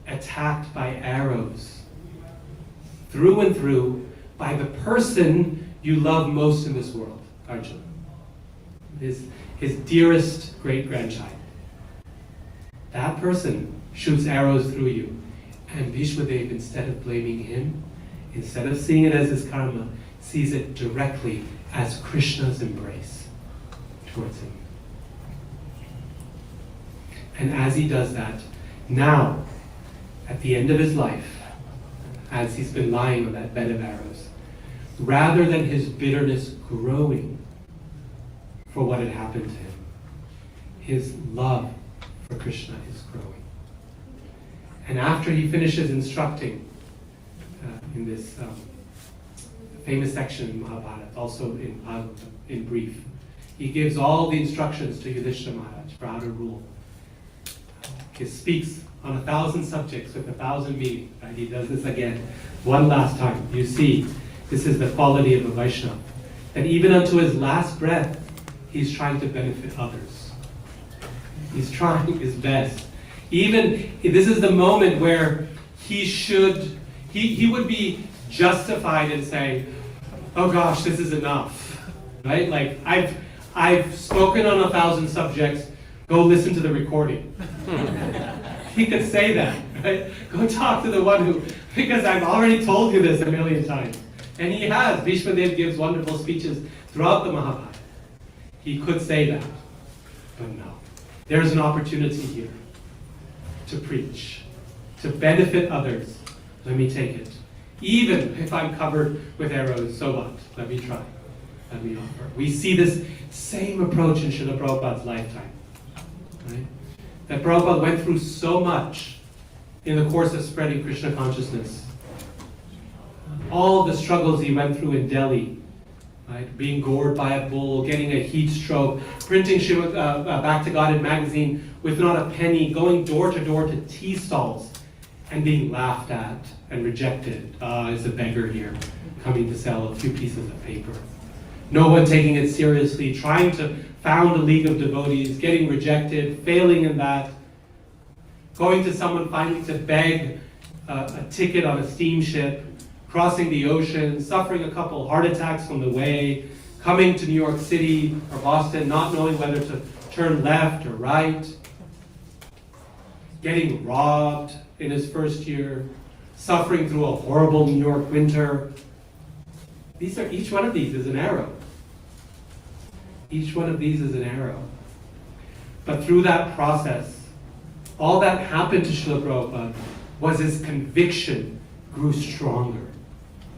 attacked by arrows, through and through, by the person you love most in this world, Arjuna. His dearest great-grandchild. That person shoots arrows through you. And Bhishma Dev, instead of blaming him, instead of seeing it as his karma, sees it directly as Krishna's embrace towards him. And as he does that, now, at the end of his life, as he's been lying on that bed of arrows, rather than his bitterness growing for what had happened to him, his love for Krishna is growing. And after he finishes instructing in this famous section in Mahabharata, also in Bhagavatam, in brief, he gives all the instructions to Yudhishthira Maharaj for how to rule. He speaks on 1,000 subjects with 1,000 meanings. Right? He does this again, one last time. You see, this is the quality of a Vaishnava. That even unto his last breath, he's trying to benefit others. He's trying his best. Even, this is the moment where he would be justified in saying, oh gosh, this is enough. Right? Like, I've spoken on 1,000 subjects, go listen to the recording. He could say that, right? Go talk to the one who, because I've already told you this 1,000,000 times. And he has. Bhishma Dev gives wonderful speeches throughout the Mahabharata. He could say that, but no. There's an opportunity here to preach, to benefit others. Let me take it. Even if I'm covered with arrows, so what? Let me try. Let me offer. We see this same approach in Srila Prabhupada's lifetime. Right? That Prabhupada went through so much in the course of spreading Krishna consciousness. All the struggles he went through in Delhi, right? Being gored by a bull, getting a heat stroke, printing Back to Godhead magazine with not a penny, going door to door to tea stalls and being laughed at and rejected. Is a beggar here coming to sell a few pieces of paper. No one taking it seriously, trying to found a league of devotees, getting rejected, failing in that, going to someone finally to beg a ticket on a steamship, crossing the ocean, suffering a couple heart attacks on the way, coming to New York City or Boston, not knowing whether to turn left or right. getting robbed in his first year, suffering through a horrible New York winter. Each one of these is an arrow. Each one of these is an arrow. But through that process, all that happened to Srila Prabhupada was his conviction grew stronger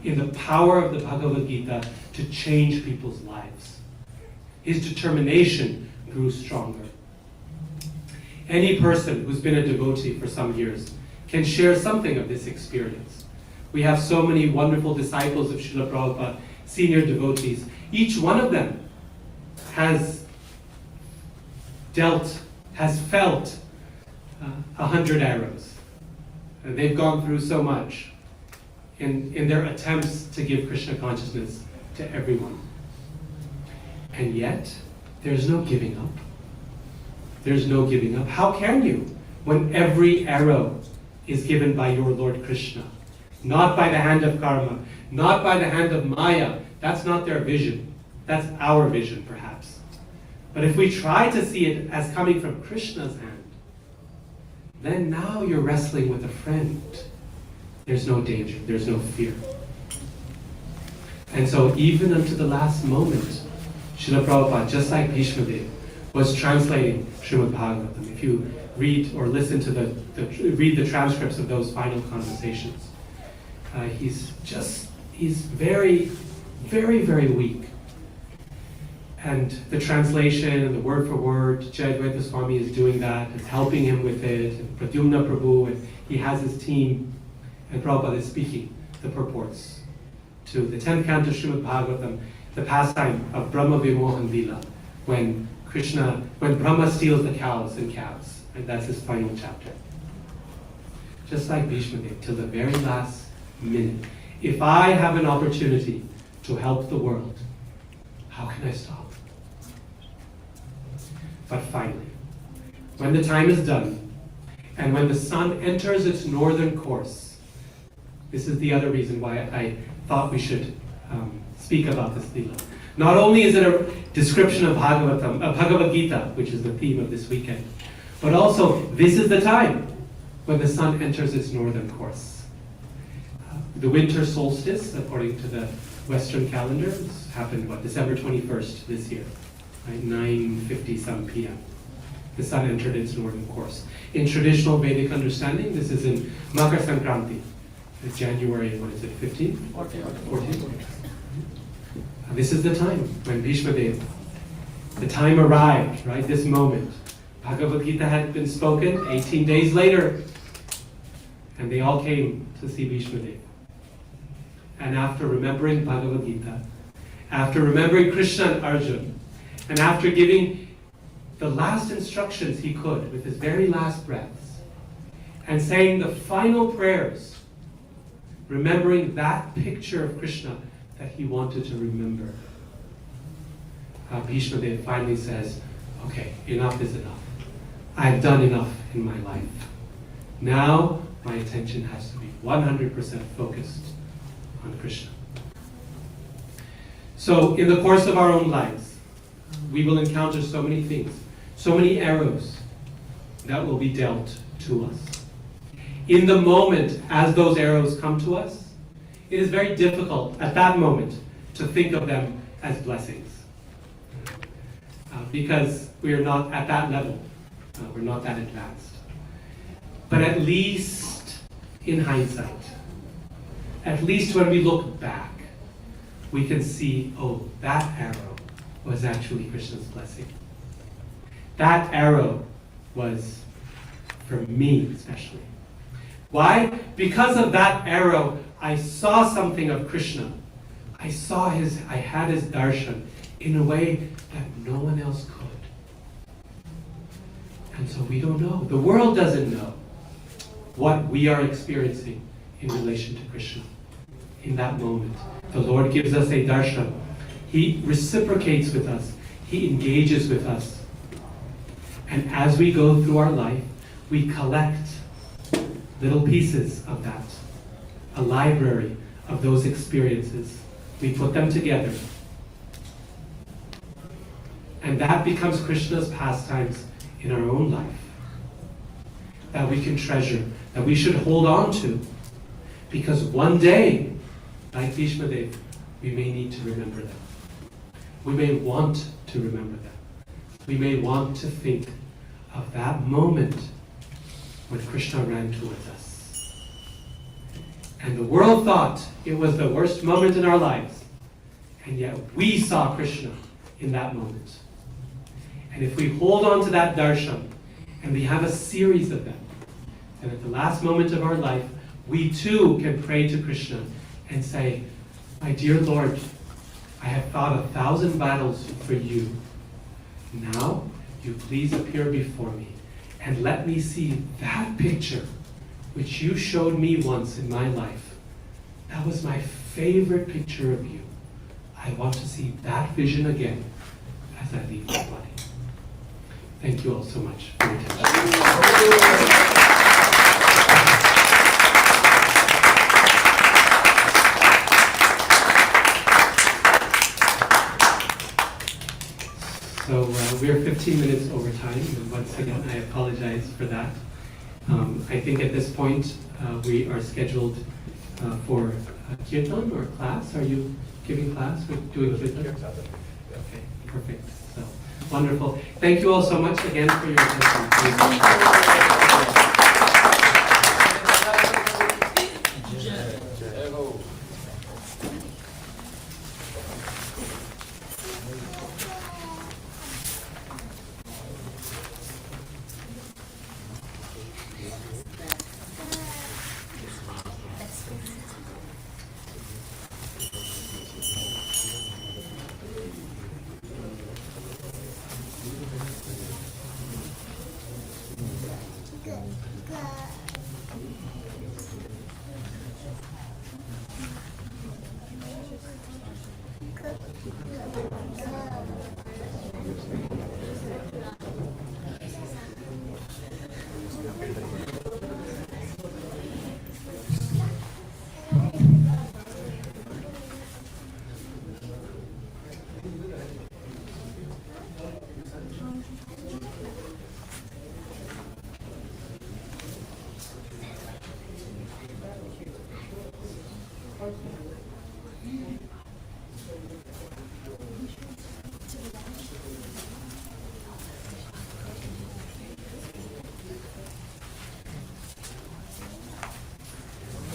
in the power of the Bhagavad Gita to change people's lives. His determination grew stronger. Any person who's been a devotee for some years can share something of this experience. We have so many wonderful disciples of Srila Prabhupada, senior devotees. Each one of them has felt 100 arrows. And they've gone through so much in their attempts to give Krishna consciousness to everyone. And yet, there's no giving up. There's no giving up. How can you when every arrow is given by your Lord Krishna? Not by the hand of karma, not by the hand of Maya. That's not their vision. That's our vision, perhaps. But if we try to see it as coming from Krishna's hand, then now you're wrestling with a friend. There's no danger, there's no fear. And so even unto the last moment, Srila Prabhupada, just like Bhishma Dev, was translating Srimad Bhagavatam. If you read or listen to read the transcripts of those final conversations, he's very, very, very weak. And the translation, the word for word, Jayadvaita Swami is doing that, is helping him with it, and Pradyumna Prabhu, and he has his team, and Prabhupada is speaking the purports to the 10th canto of Srimad Bhagavatam, the pastime of Brahma Vimohan Lila, when Brahma steals the cows and calves, and that's his final chapter. Just like Bhishma Dev, till the very last minute. If I have an opportunity to help the world, how can I stop? But finally, when the time is done, and when the sun enters its northern course, this is the other reason why I thought we should speak about this Leela. Not only is it a description of Bhagavad Gita, which is the theme of this weekend, but also this is the time when the sun enters its northern course. The winter solstice, according to the Western calendar, happened December 21st this year, right? 9:50 some p.m. The sun entered its northern course. In traditional Vedic understanding, this is in Makar Sankranti, January, 15th? 14th. This is the time when Bhishma Dev, the time arrived, right? This moment. Bhagavad Gita had been spoken 18 days later, and they all came to see Bhishma Dev. And after remembering Bhagavad Gita, after remembering Krishna and Arjuna, and after giving the last instructions he could with his very last breaths, and saying the final prayers, remembering that picture of Krishna that he wanted to remember, Bhishma Dev finally says, okay, enough is enough. I've done enough in my life. Now my attention has to be 100% focused on Krishna. So in the course of our own lives, we will encounter so many things, so many arrows that will be dealt to us. In the moment, as those arrows come to us, it is very difficult at that moment to think of them as blessings. Because we are not at that level. We're not that advanced. But at least in hindsight, at least when we look back, we can see, oh, that arrow was actually Krishna's blessing. That arrow was for me especially. Why? Because of that arrow, I saw something of Krishna. I had his darshan in a way that no one else could. And so we don't know. The world doesn't know what we are experiencing in relation to Krishna in that moment. The Lord gives us a darshan. He reciprocates with us. He engages with us. And as we go through our life, we collect little pieces of that, a library of those experiences. We put them together. And that becomes Krishna's pastimes in our own life. that we can treasure, that we should hold on to. Because one day, like Bhishma Dev, we may need to remember them. We may want to remember them. We may want to think of that moment when Krishna ran towards us. And the world thought it was the worst moment in our lives. And yet we saw Krishna in that moment. And if we hold on to that darshan, and we have a series of them, and at the last moment of our life, we too can pray to Krishna and say, my dear Lord, I have fought 1,000 battles for you. Now, you please appear before me and let me see that picture which you showed me once in my life. That was my favorite picture of you. I want to see that vision again as I leave this body. Thank you all so much for your attention. So we're 15 minutes over time, and once again, I apologize for that. I think at this point, we are scheduled for a Kirtan or class. Are you giving class or doing Kirtan? Okay, perfect. So, wonderful. Thank you all so much again for your attention.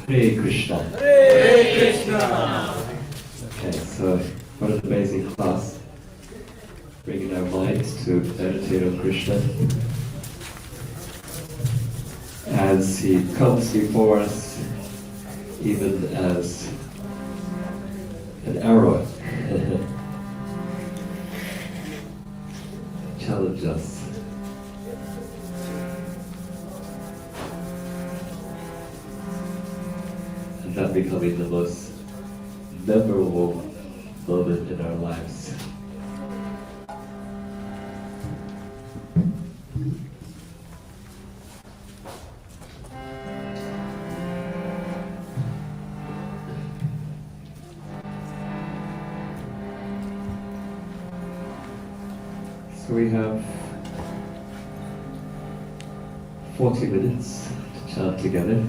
Hare Krishna. Hare Krishna. Okay, so what an amazing class. Bringing our minds to meditate on Krishna as he comes before us, even as an arrow. Challenge us. And that becoming the most memorable moment in our lives. So we have 40 minutes to chant together.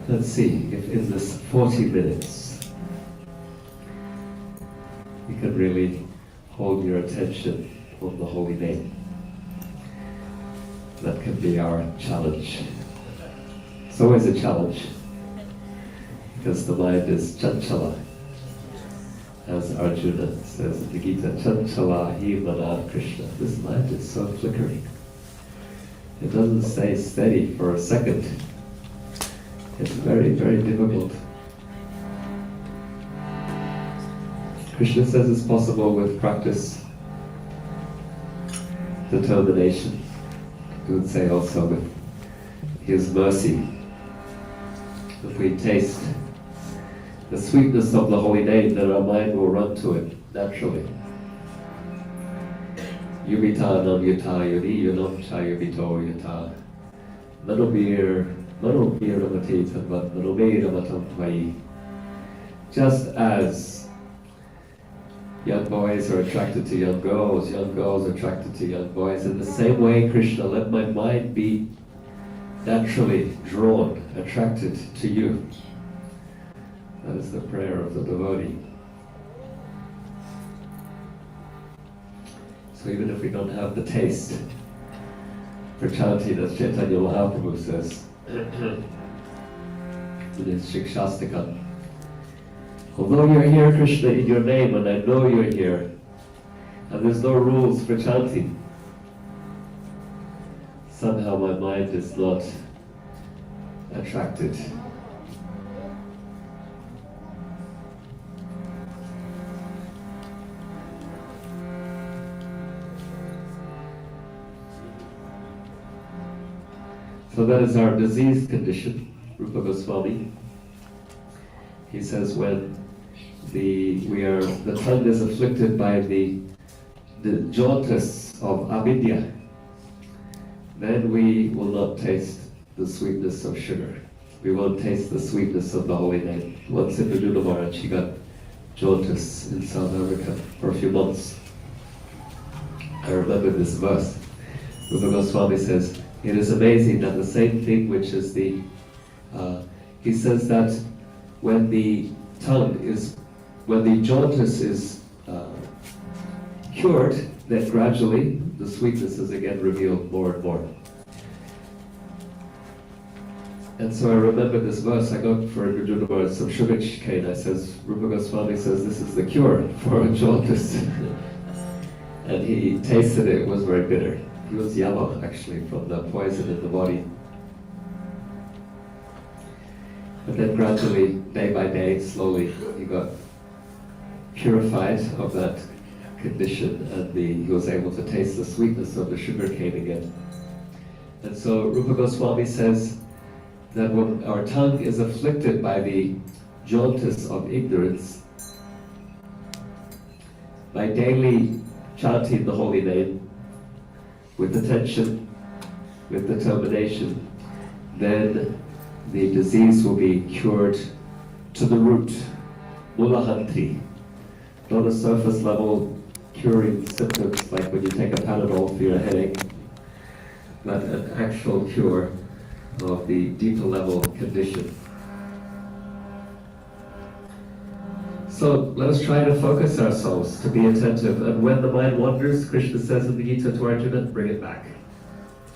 Let's see if in this 40 minutes you can really hold your attention on the holy name. That can be our challenge. It's always a challenge because the mind is chanchala. As Arjuna says in the Gita, chanchala hi mana Krishna. This mind is so flickering. It doesn't stay steady for a second. It's very, very difficult. Krishna says it's possible with practice, determination. He would say also with His mercy. If we taste the sweetness of the holy name, then our mind will run to it naturally. Yubita nam yuta yudi yunam cha yubito yuta. Just as young boys are attracted to young girls are attracted to young boys. In the same way, Krishna, let my mind be naturally drawn, attracted to you. That is the prayer of the devotee. So even if we don't have the taste for chanting, as Chaitanya Mahaprabhu says in his Shikshastakam, although you're here, Krishna, in your name, and I know you're here, and there's no rules for chanting, somehow my mind is not attracted. So that is our disease condition. Rupa Goswami, he says, when the tongue is afflicted by the jaundice of avidya, then we will not taste the sweetness of sugar. We won't taste the sweetness of the holy name. Once in Vijuna Maharaj, he got jaundice in South Africa for a few months. I remember this verse. Rupa Goswami says, it is amazing that the same thing which is he says that when the jaundice is cured, then gradually the sweetness is again revealed more and more. And so I remember this verse. I got for Arjuna Maharaj some sugar cane. I says, Rupa Goswami says this is the cure for jaundice. And he tasted it. It was very bitter. He was yellow, actually, from the poison in the body. But then gradually, day by day, slowly, he got purified of that condition, and he was able to taste the sweetness of the sugar cane again. And so Rupa Goswami says that when our tongue is afflicted by the jaundice of ignorance, by daily chanting the holy name, with attention, with determination, then the disease will be cured to the root, mulahanti, not a surface level curing symptoms like when you take a Panadol for your headache, but an actual cure of the deeper level condition. So let us try to focus ourselves to be attentive, and when the mind wanders, Krishna says in the Gita to Arjuna, bring it back.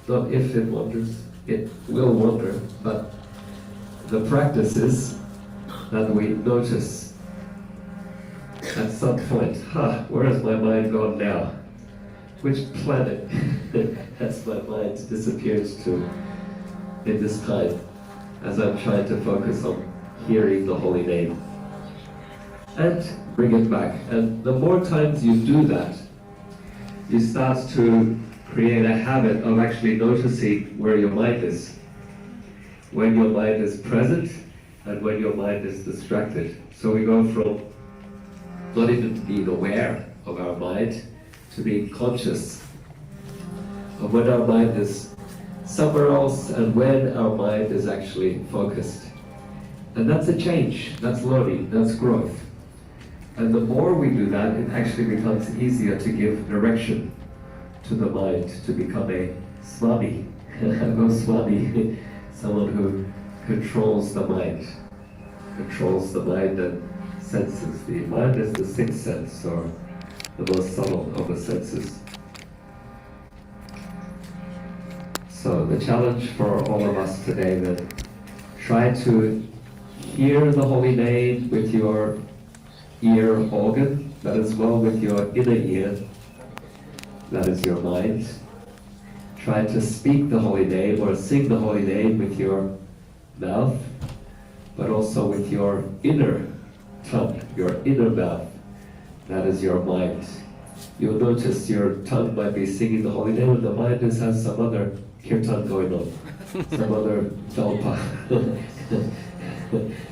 Not if it wanders, it will wander, but the practice is that we notice at some point, where has my mind gone now? Which planet has my mind disappeared to in this time, as I'm trying to focus on hearing the holy name? And bring it back. And the more times you do that, you start to create a habit of actually noticing where your mind is. When your mind is present and when your mind is distracted. So we go from not even being aware of our mind to being conscious of when our mind is somewhere else and when our mind is actually focused. And that's a change, that's learning, that's growth. And the more we do that, it actually becomes easier to give direction to the mind, to become a swami, Goswami, someone who controls the mind and senses. The mind is the sixth sense, or the most subtle of the senses. So the challenge for all of us today then, try to hear the holy name with your ear organ, but as well with your inner ear, that is your mind. Try to speak the holy name or sing the holy name with your mouth, but also with your inner tongue, your inner mouth, that is your mind. You'll notice your tongue might be singing the holy name, and the mind has some other kirtan going on, some other dalpa,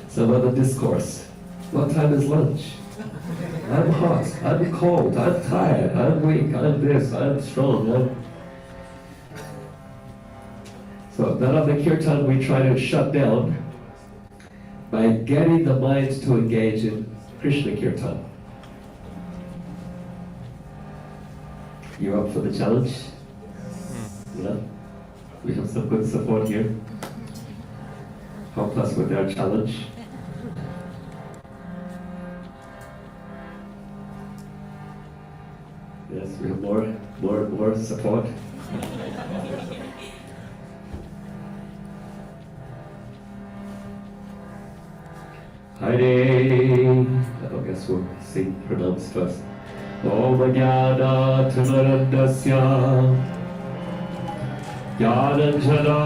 some other discourse. What time is lunch? I'm hot, I'm cold, I'm tired, I'm weak, I'm this, I'm strong, So that of the kirtan we try to shut down by getting the mind to engage in Krishna kirtan. You up for the challenge? Yeah? We have some good support here. Help us with our challenge. Yes, we have more support. Hare. I guess we'll sing, pronounce first. Om Jnana Timirandasya Jnananjana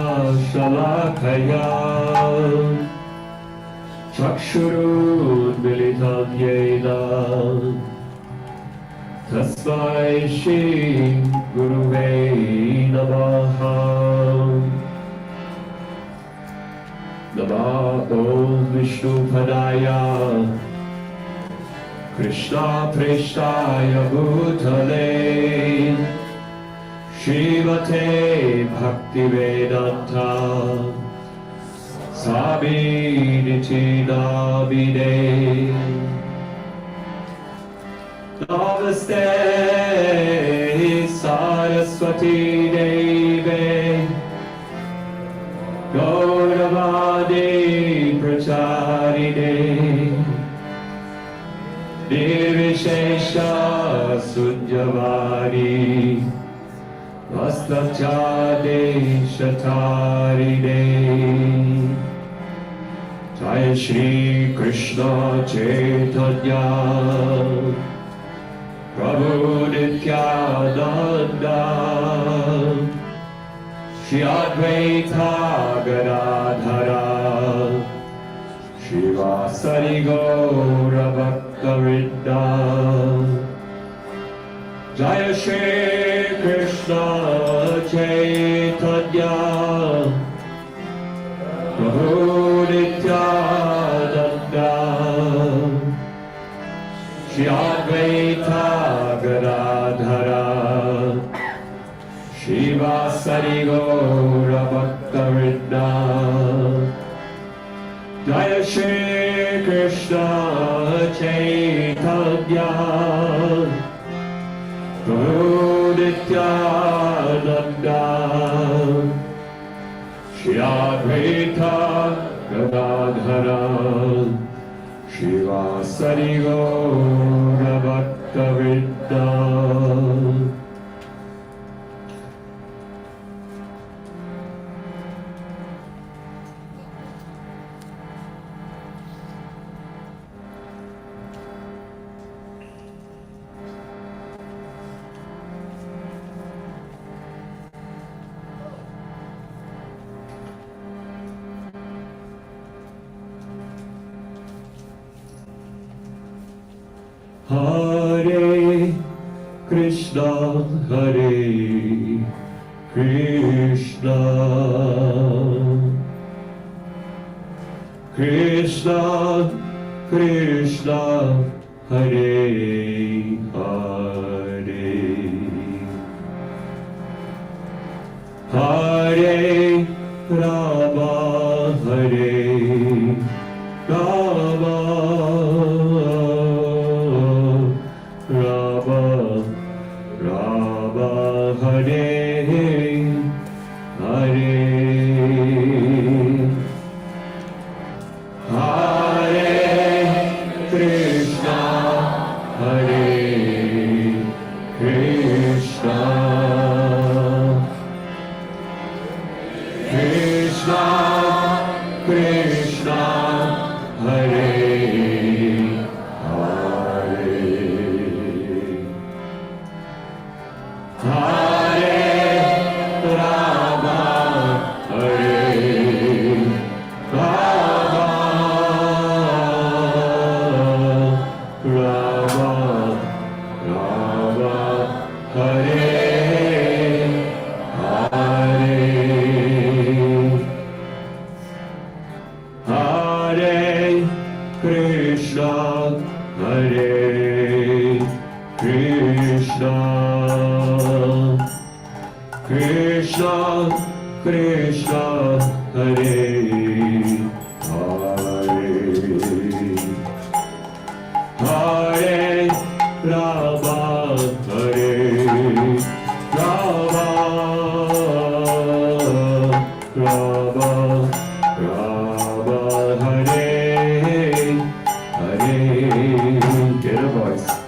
Shalakaya Chakshurunmilitam Yena Tasmai Shri Guruve Namaha Namo Vishnu Padaya Krishna Preshtaya Bhutale Shrimate Bhaktivedanta Swami Namine Namaste Saraswati Deve Gauravade Pracharine Nirvishesha Sunjavari Vastavjade Shatarine Jai Shri Krishna Chaitanya Prabhu Nityananda Shri Advaita Gadadhara Shivasari Gaura Bhakta-vrinda Jaya Shri Krishna Chaitanya Prabhu Nityananda Shri Advaita Gadadhara Shivasari Gaura Bhakta-vrinda Jaya Shri Krishna Chaitanya Prabhu Nityananda Shri Advaita Gadadhara Shivasari Gaura Bhakta-vrinda. Hare Krishna, Hare Krishna, Krishna Krishna, Hare Hare, Hare Rama, Hare Rama, Rama Rama, Hare Hare, Hare Krishna, Hare Krishna, Krishna Krishna, Hare Hare, Hare Rama, Hare Rama, Rama Rama, Hare Hare, Hare Krishna, Hare Krishna, Krishna Krishna, Hare Hare, Hare Rama, Hare Rama, Rama, Hare, Hare. Get a voice.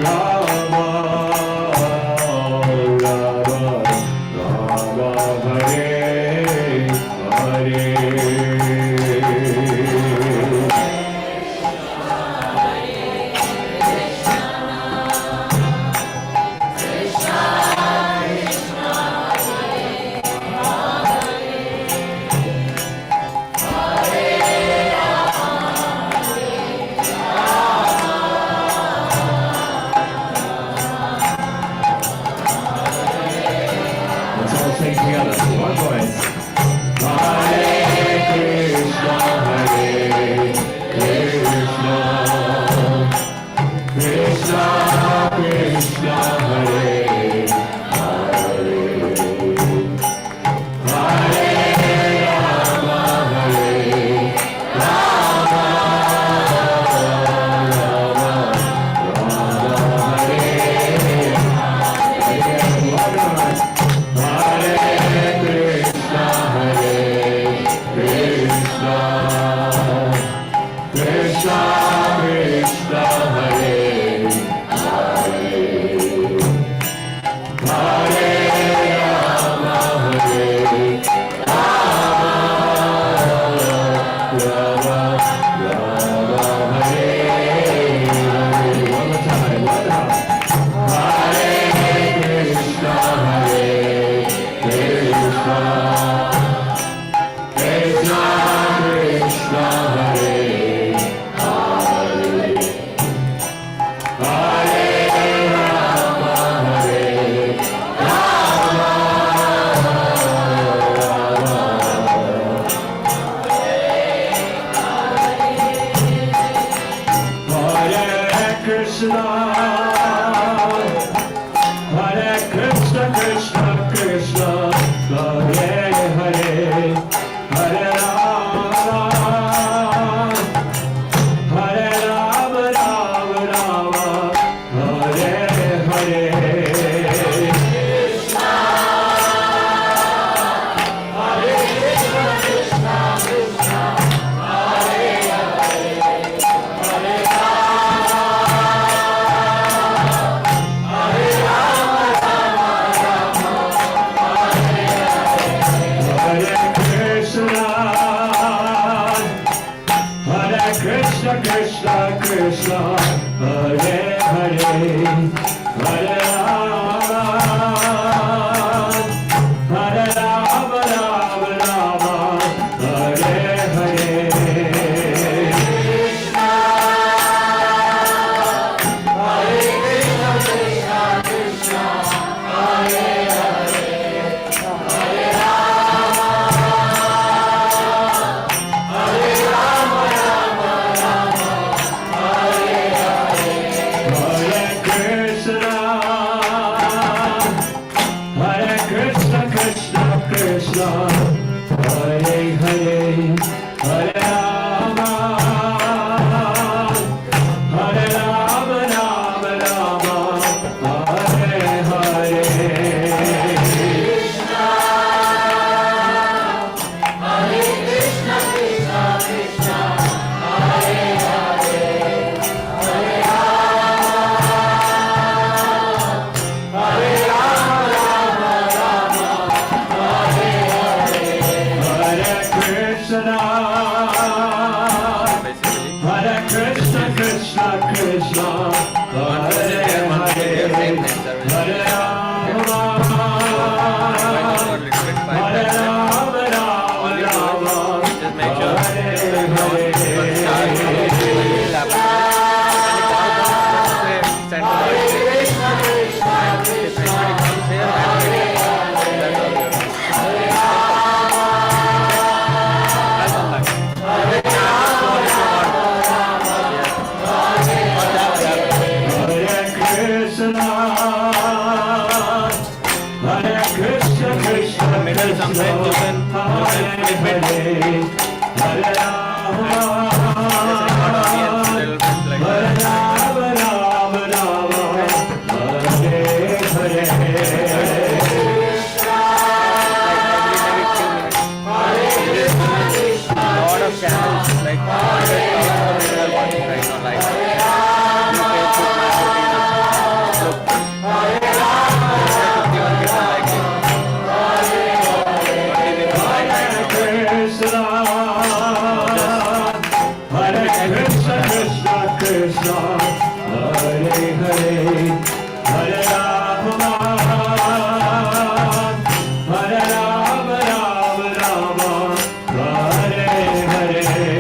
Rama, Hare Hare Rama, Hare Rama, Rama Rama, Hare Hare.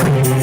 Hare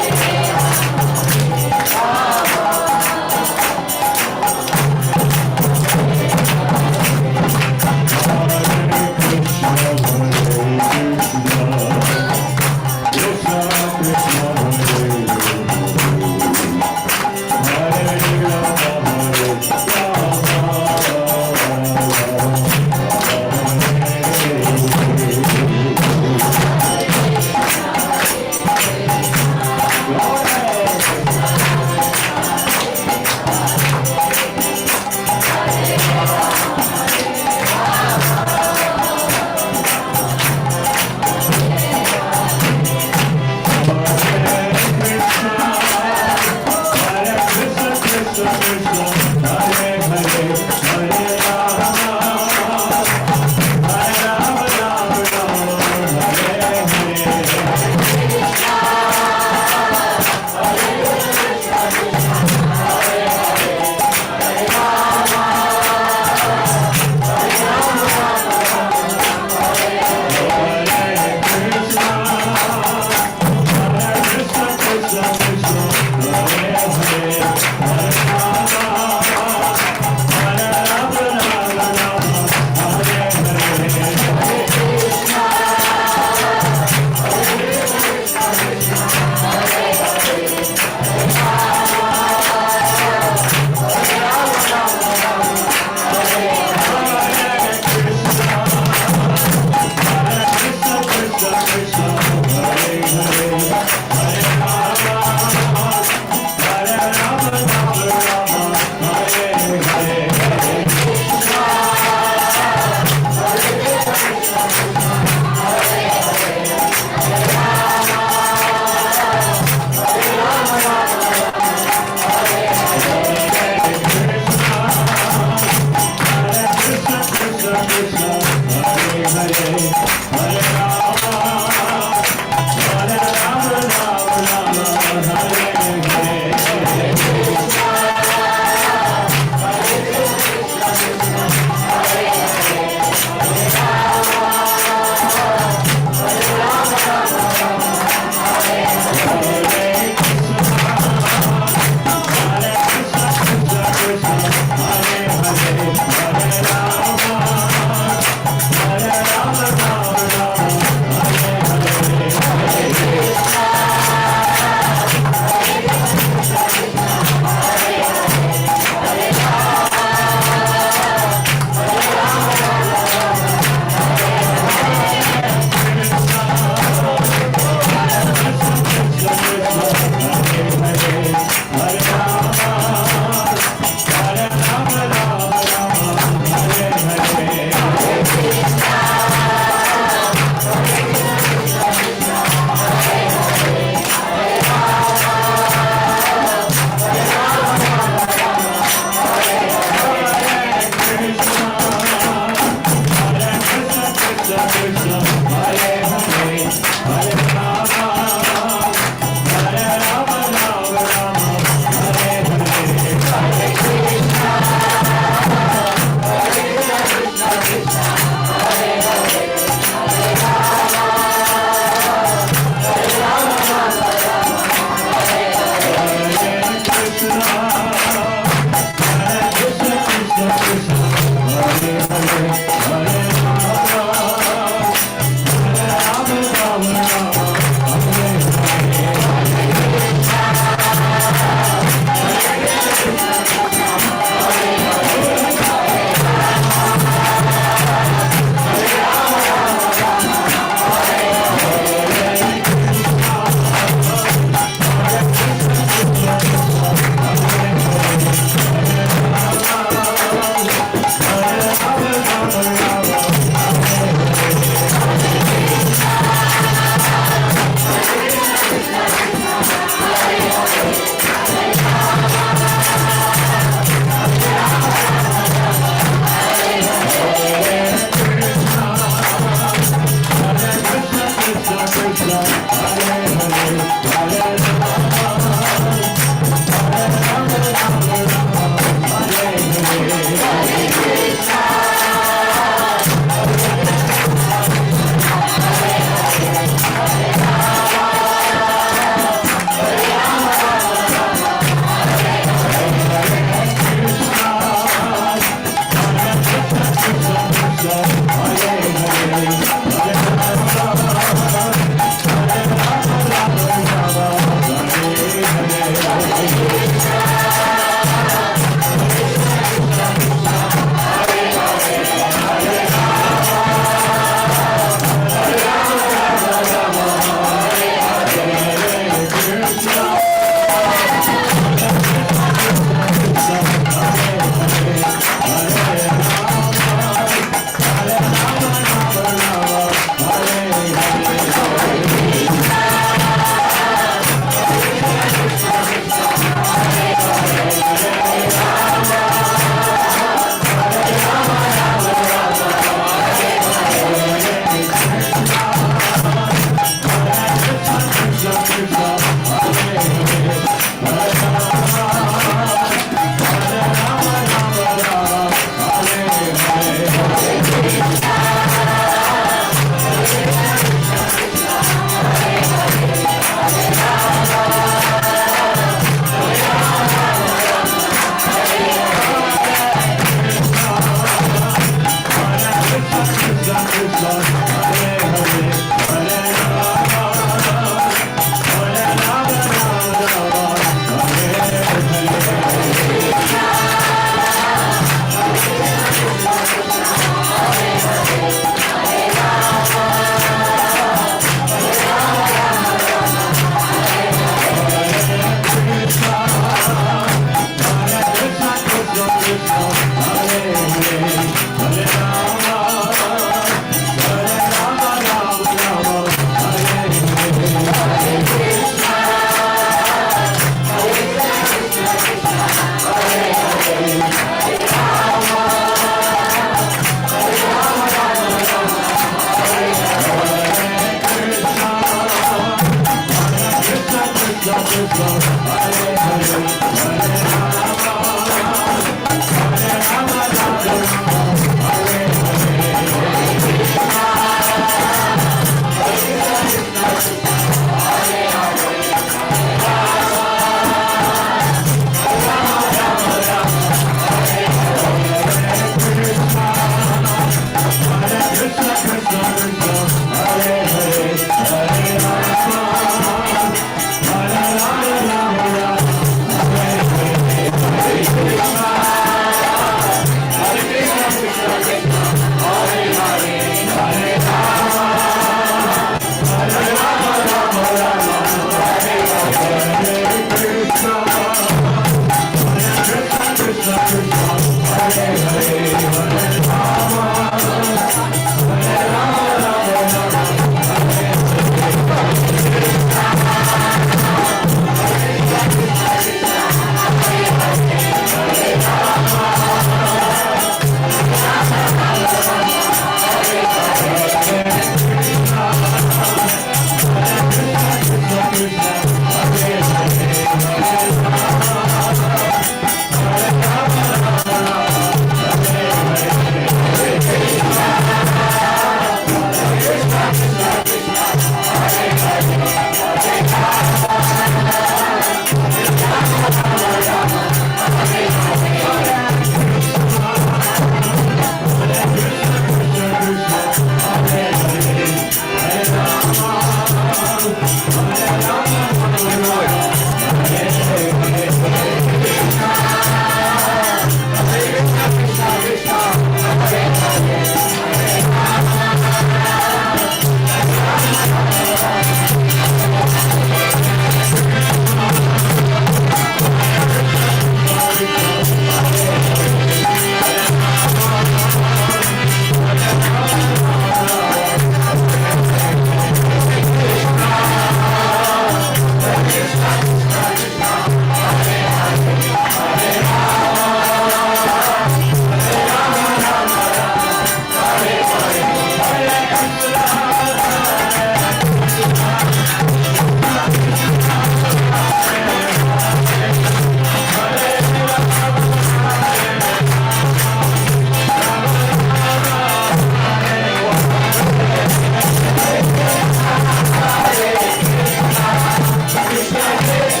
Krishna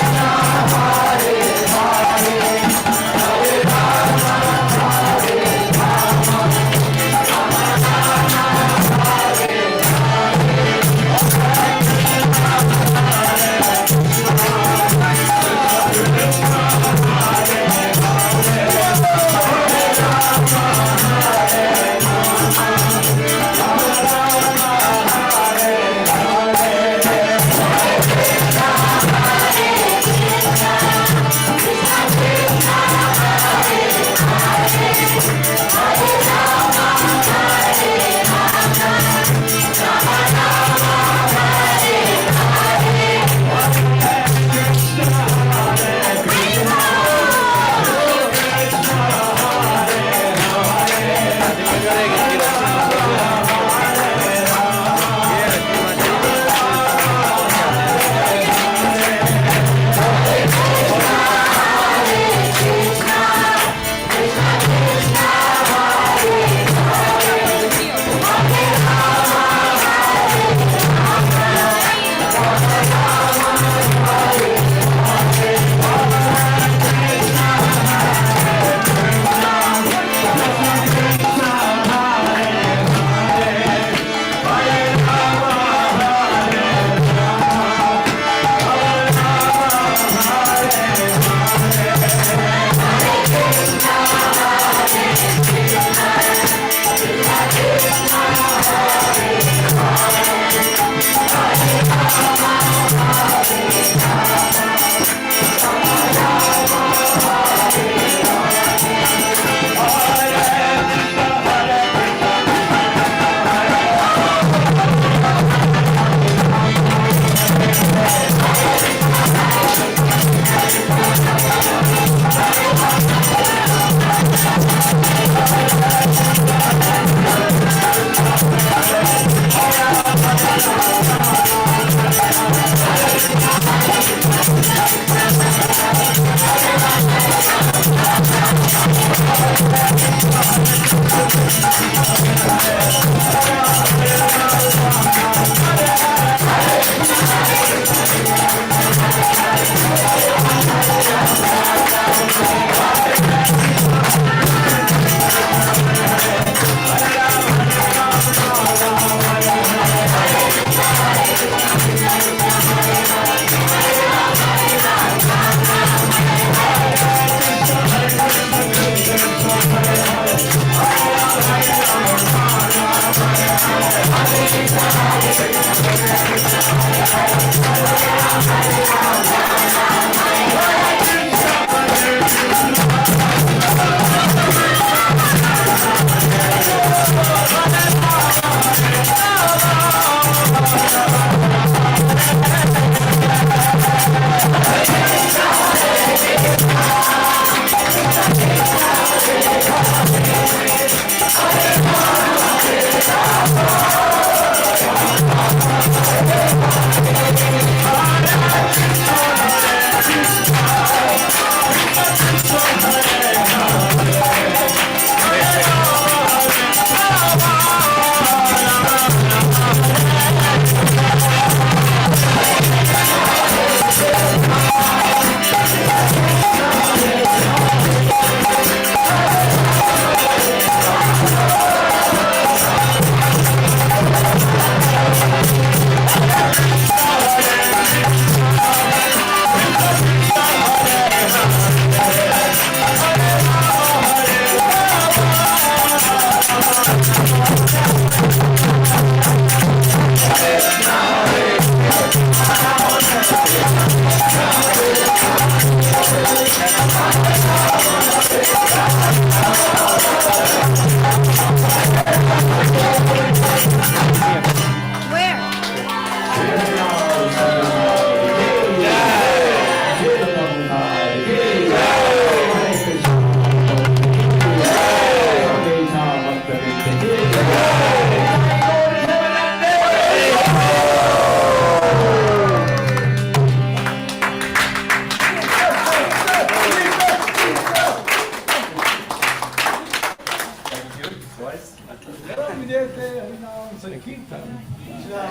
Otherwise, Vijayate Harinam Sankirtan.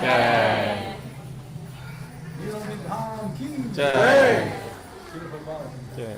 Jai. Nirodham Ki Jai. Shri Prabhupada. Jai.